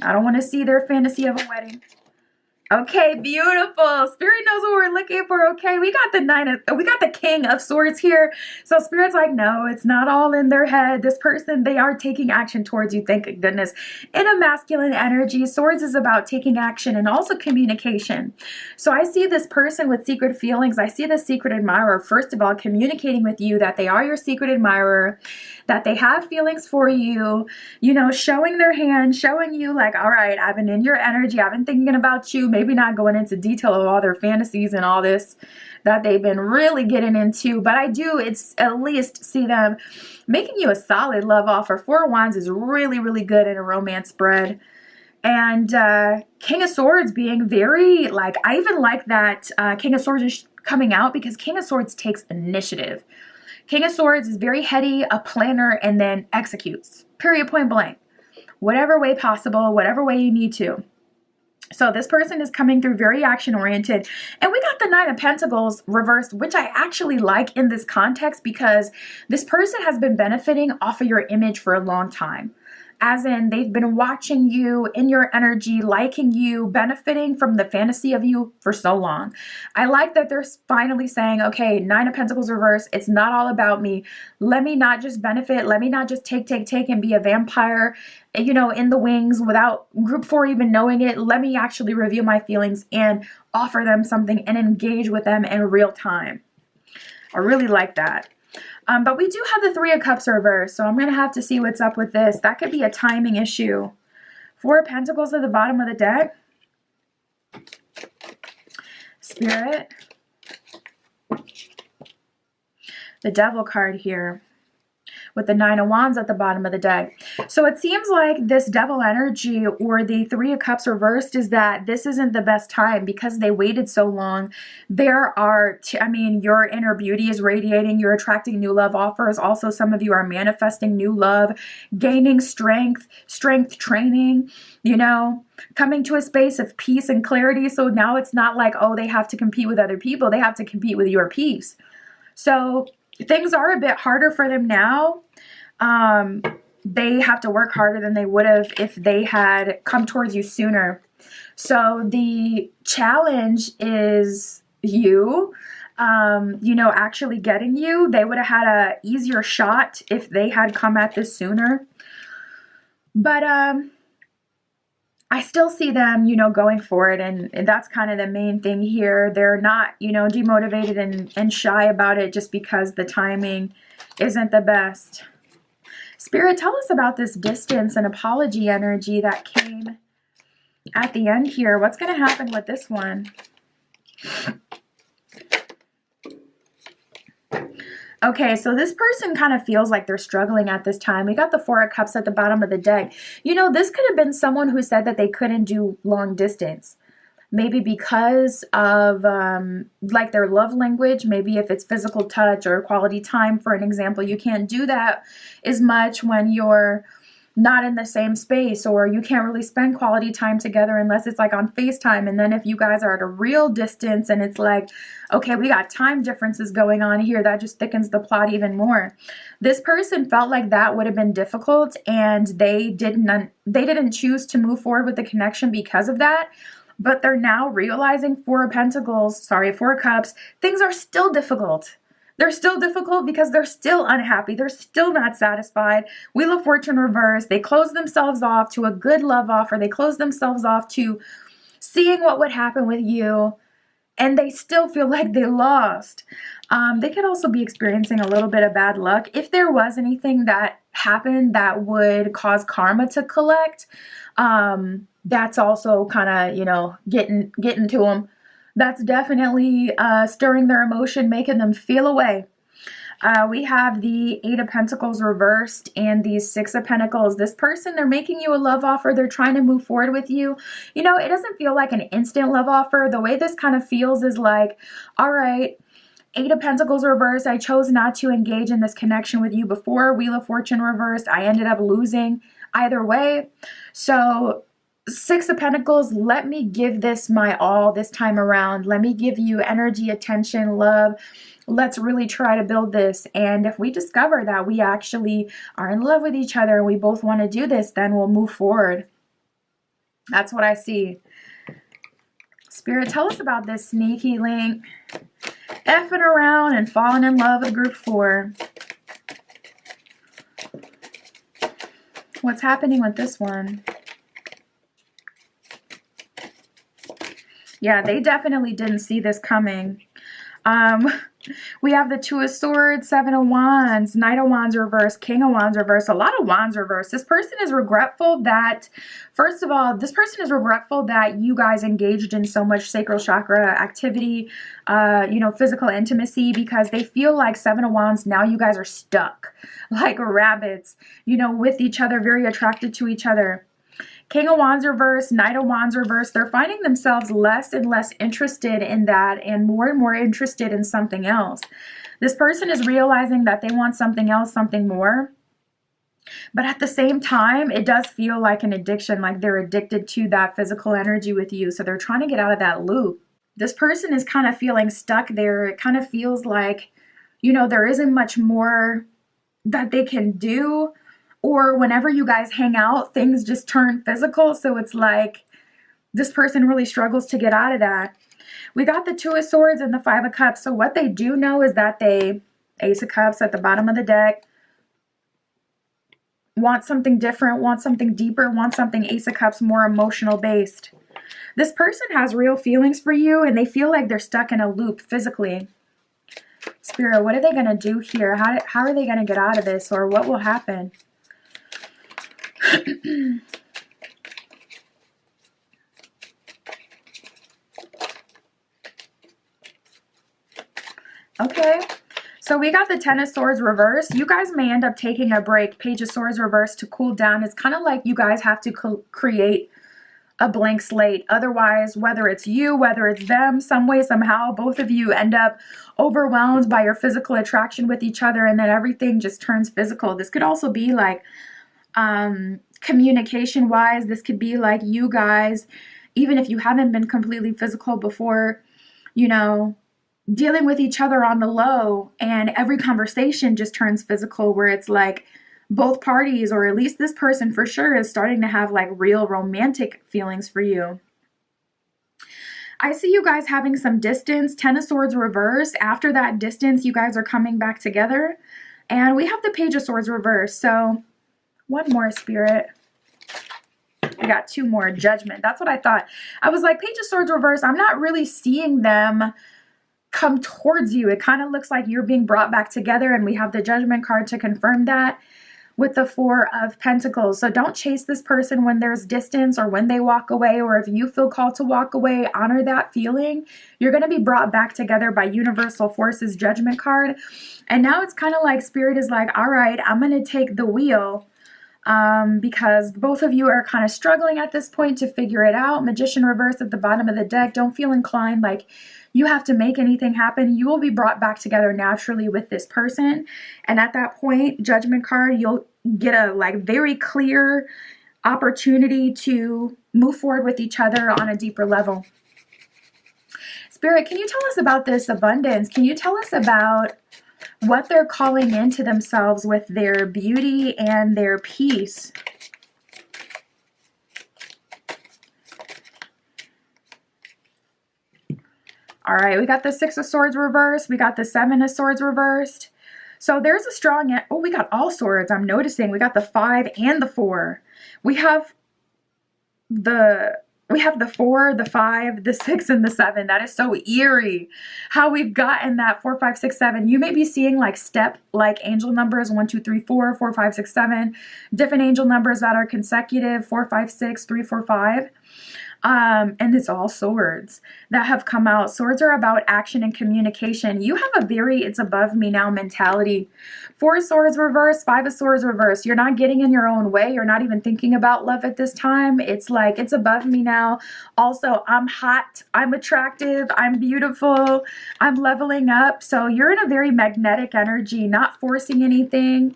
I don't want to see their fantasy of a wedding. Okay, beautiful. Spirit knows what we're looking for. Okay, we got the King of Swords here. So Spirit's like, no, it's not all in their head. This person, they are taking action towards you. Thank goodness. In a masculine energy, Swords is about taking action and also communication. So I see this person with secret feelings. I see the secret admirer, first of all, communicating with you that they are your secret admirer, that they have feelings for you, you know, showing their hand, showing you like, all right, I've been in your energy. I've been thinking about you. Maybe not going into detail of all their fantasies and all this that they've been really getting into, but I do, it's at least see them making you a solid love offer. Four of Wands is really, really good in a romance spread. And King of Swords being very, like, I even like that King of Swords is coming out because King of Swords takes initiative. King of Swords is very heady, a planner, and then executes. Period, point blank. Whatever way possible, whatever way you need to. So this person is coming through very action-oriented. And we got the Nine of Pentacles reversed, which I actually like in this context because this person has been benefiting off of your image for a long time. As in, they've been watching you in your energy, liking you, benefiting from the fantasy of you for so long. I like that they're finally saying, okay, Nine of Pentacles reverse. It's not all about me. Let me not just benefit. Let me not just take and be a vampire, you know, in the wings without group 4 even knowing it. Let me actually reveal my feelings and offer them something and engage with them in real time. I really like that. But we do have the Three of Cups reversed, so I'm going to have to see what's up with this. That could be a timing issue. Four of Pentacles at the bottom of the deck. Spirit. The Devil card here with the Nine of Wands at the bottom of the deck. So it seems like this Devil energy or the Three of Cups reversed is that this isn't the best time because they waited so long. There are, I mean, your inner beauty is radiating. You're attracting new love offers. Also, some of you are manifesting new love, gaining strength training, you know, coming to a space of peace and clarity. So now it's not like, oh, they have to compete with other people. They have to compete with your peace. So things are a bit harder for them now. They have to work harder than they would have if they had come towards you sooner. So the challenge is you know, actually getting you. They would have had a easier shot if they had come at this sooner. But I still see them, you know, going for it, and that's kind of the main thing here. They're not, you know, demotivated and shy about it just because the timing isn't the best. Spirit, tell us about this distance and apology energy that came at the end here. What's going to happen with this one? Okay, so this person kind of feels like they're struggling at this time. We got the Four of Cups at the bottom of the deck. You know, this could have been someone who said that they couldn't do long distance. Maybe because of like their love language. Maybe if it's physical touch or quality time, for an example, you can't do that as much when you're not in the same space, or you can't really spend quality time together unless it's like on FaceTime. And then if you guys are at a real distance and it's like, okay, we got time differences going on here, that just thickens the plot even more. This person felt like that would have been difficult, and they didn't choose to move forward with the connection because of that. But they're now realizing Four of Cups, things are still difficult. They're still difficult because they're still unhappy. They're still not satisfied. Wheel of Fortune reversed. They close themselves off to a good love offer. They close themselves off to seeing what would happen with you. And they still feel like they lost. They could also be experiencing a little bit of bad luck. If there was anything that happened that would cause karma to collect, that's also kind of, you know, getting to them. That's definitely stirring their emotion, making them feel away. We have the Eight of Pentacles reversed and the Six of Pentacles. This person, they're making you a love offer. They're trying to move forward with you. You know, it doesn't feel like an instant love offer. The way this kind of feels is like, all right, Eight of Pentacles reversed. I chose not to engage in this connection with you before. Wheel of Fortune reversed. I ended up losing. either way. So Six of Pentacles, let me give this my all this time around. Let me give you energy, attention, love. Let's really try to build this. And if we discover that we actually are in love with each other and we both want to do this, then we'll move forward. That's what I see. Spirit, tell us about this sneaky link. Effing around and falling in love with group 4. What's happening with this one? Yeah, they definitely didn't see this coming. We have the Two of Swords, Seven of Wands, Knight of Wands reverse, King of Wands reverse, a lot of Wands reverse. This person is regretful that, first of all, this person is regretful that you guys engaged in so much sacral chakra activity, you know, physical intimacy, because they feel like Seven of Wands, now you guys are stuck like rabbits, you know, with each other, very attracted to each other. King of Wands reverse, Knight of Wands reverse, they're finding themselves less and less interested in that and more interested in something else. This person is realizing that they want something else, something more. But at the same time, it does feel like an addiction, like they're addicted to that physical energy with you. So they're trying to get out of that loop. This person is kind of feeling stuck there. It kind of feels like, you know, there isn't much more that they can do. Or whenever you guys hang out, things just turn physical. So it's like this person really struggles to get out of that. We got the Two of Swords and the Five of Cups. So what they do know is that they, Ace of Cups at the bottom of the deck, want something different, want something deeper, want something Ace of Cups more emotional based. This person has real feelings for you and they feel like they're stuck in a loop physically. Spirit, what are they going to do here? How are they going to get out of this, or what will happen? Okay, so we got the Ten of Swords reverse. You guys may end up taking a break. Page of Swords reverse to cool down. It's kind of like you guys have to create a blank slate. Otherwise, whether it's you, whether it's them, some way, somehow, both of you end up overwhelmed by your physical attraction with each other, and then everything just turns physical. This could also be like communication wise, this could be like you guys, even if you haven't been completely physical before, you know, dealing with each other on the low, and every conversation just turns physical, where it's like both parties, or at least this person for sure, is starting to have like real romantic feelings for you. I see you guys having some distance. Ten of Swords reverse. After that distance, you guys are coming back together. And we have the Page of Swords reverse. So one more, Spirit. We got two more. Judgment. That's what I thought. I was like, Page of Swords reverse. I'm not really seeing them come towards you. It kind of looks like you're being brought back together. And we have the Judgment card to confirm that with the Four of Pentacles. So don't chase this person when there's distance, or when they walk away, or if you feel called to walk away, honor that feeling. You're going to be brought back together by Universal Forces Judgment card. And now it's kind of like Spirit is like, all right, I'm going to take the wheel. Because both of you are kind of struggling at this point to figure it out. Magician reverse at the bottom of the deck. Don't feel inclined like you have to make anything happen. You will be brought back together naturally with this person. And at that point, Judgment card, you'll get a like very clear opportunity to move forward with each other on a deeper level. Spirit, can you tell us about this abundance? Can you tell us about what they're calling into themselves with their beauty and their peace? All right, we got the Six of Swords reversed. We got the Seven of Swords reversed. So there's a strong, oh, we got all swords. I'm noticing we got the 5 and the 4. We have the 4, the 5, the 6, and the 7. That is so eerie how we've gotten that 4, 5, 6, 7. You may be seeing like like angel numbers 1, 2, 3, 4, 4, 5, 6, 7. Different angel numbers that are consecutive 4, 5, 6, 3, 4, 5. And it's all swords that have come out. Swords are about action and communication. You have a very it's above me now mentality. 4 swords reverse, 5 of swords reverse. You're not getting in your own way. You're not even thinking about love at this time. It's like it's above me now. Also, I'm hot. I'm attractive. I'm beautiful. I'm leveling up. So you're in a very magnetic energy, not forcing anything.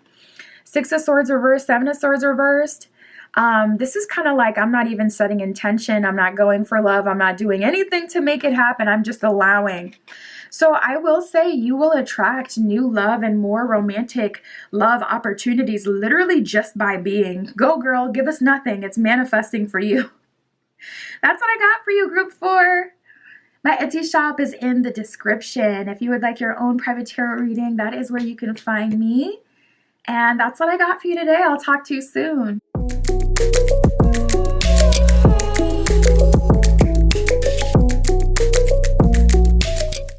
6 of swords reversed, 7 of swords reversed. This is kind of like I'm not even setting intention. I'm not going for love. I'm not doing anything to make it happen. I'm just allowing. So I will say you will attract new love and more romantic love opportunities literally just by being. Go girl, give us nothing. It's manifesting for you. That's what I got for you, group 4. My Etsy shop is in the description. If you would like your own private tarot reading, that is where you can find me. And that's what I got for you today. I'll talk to you soon.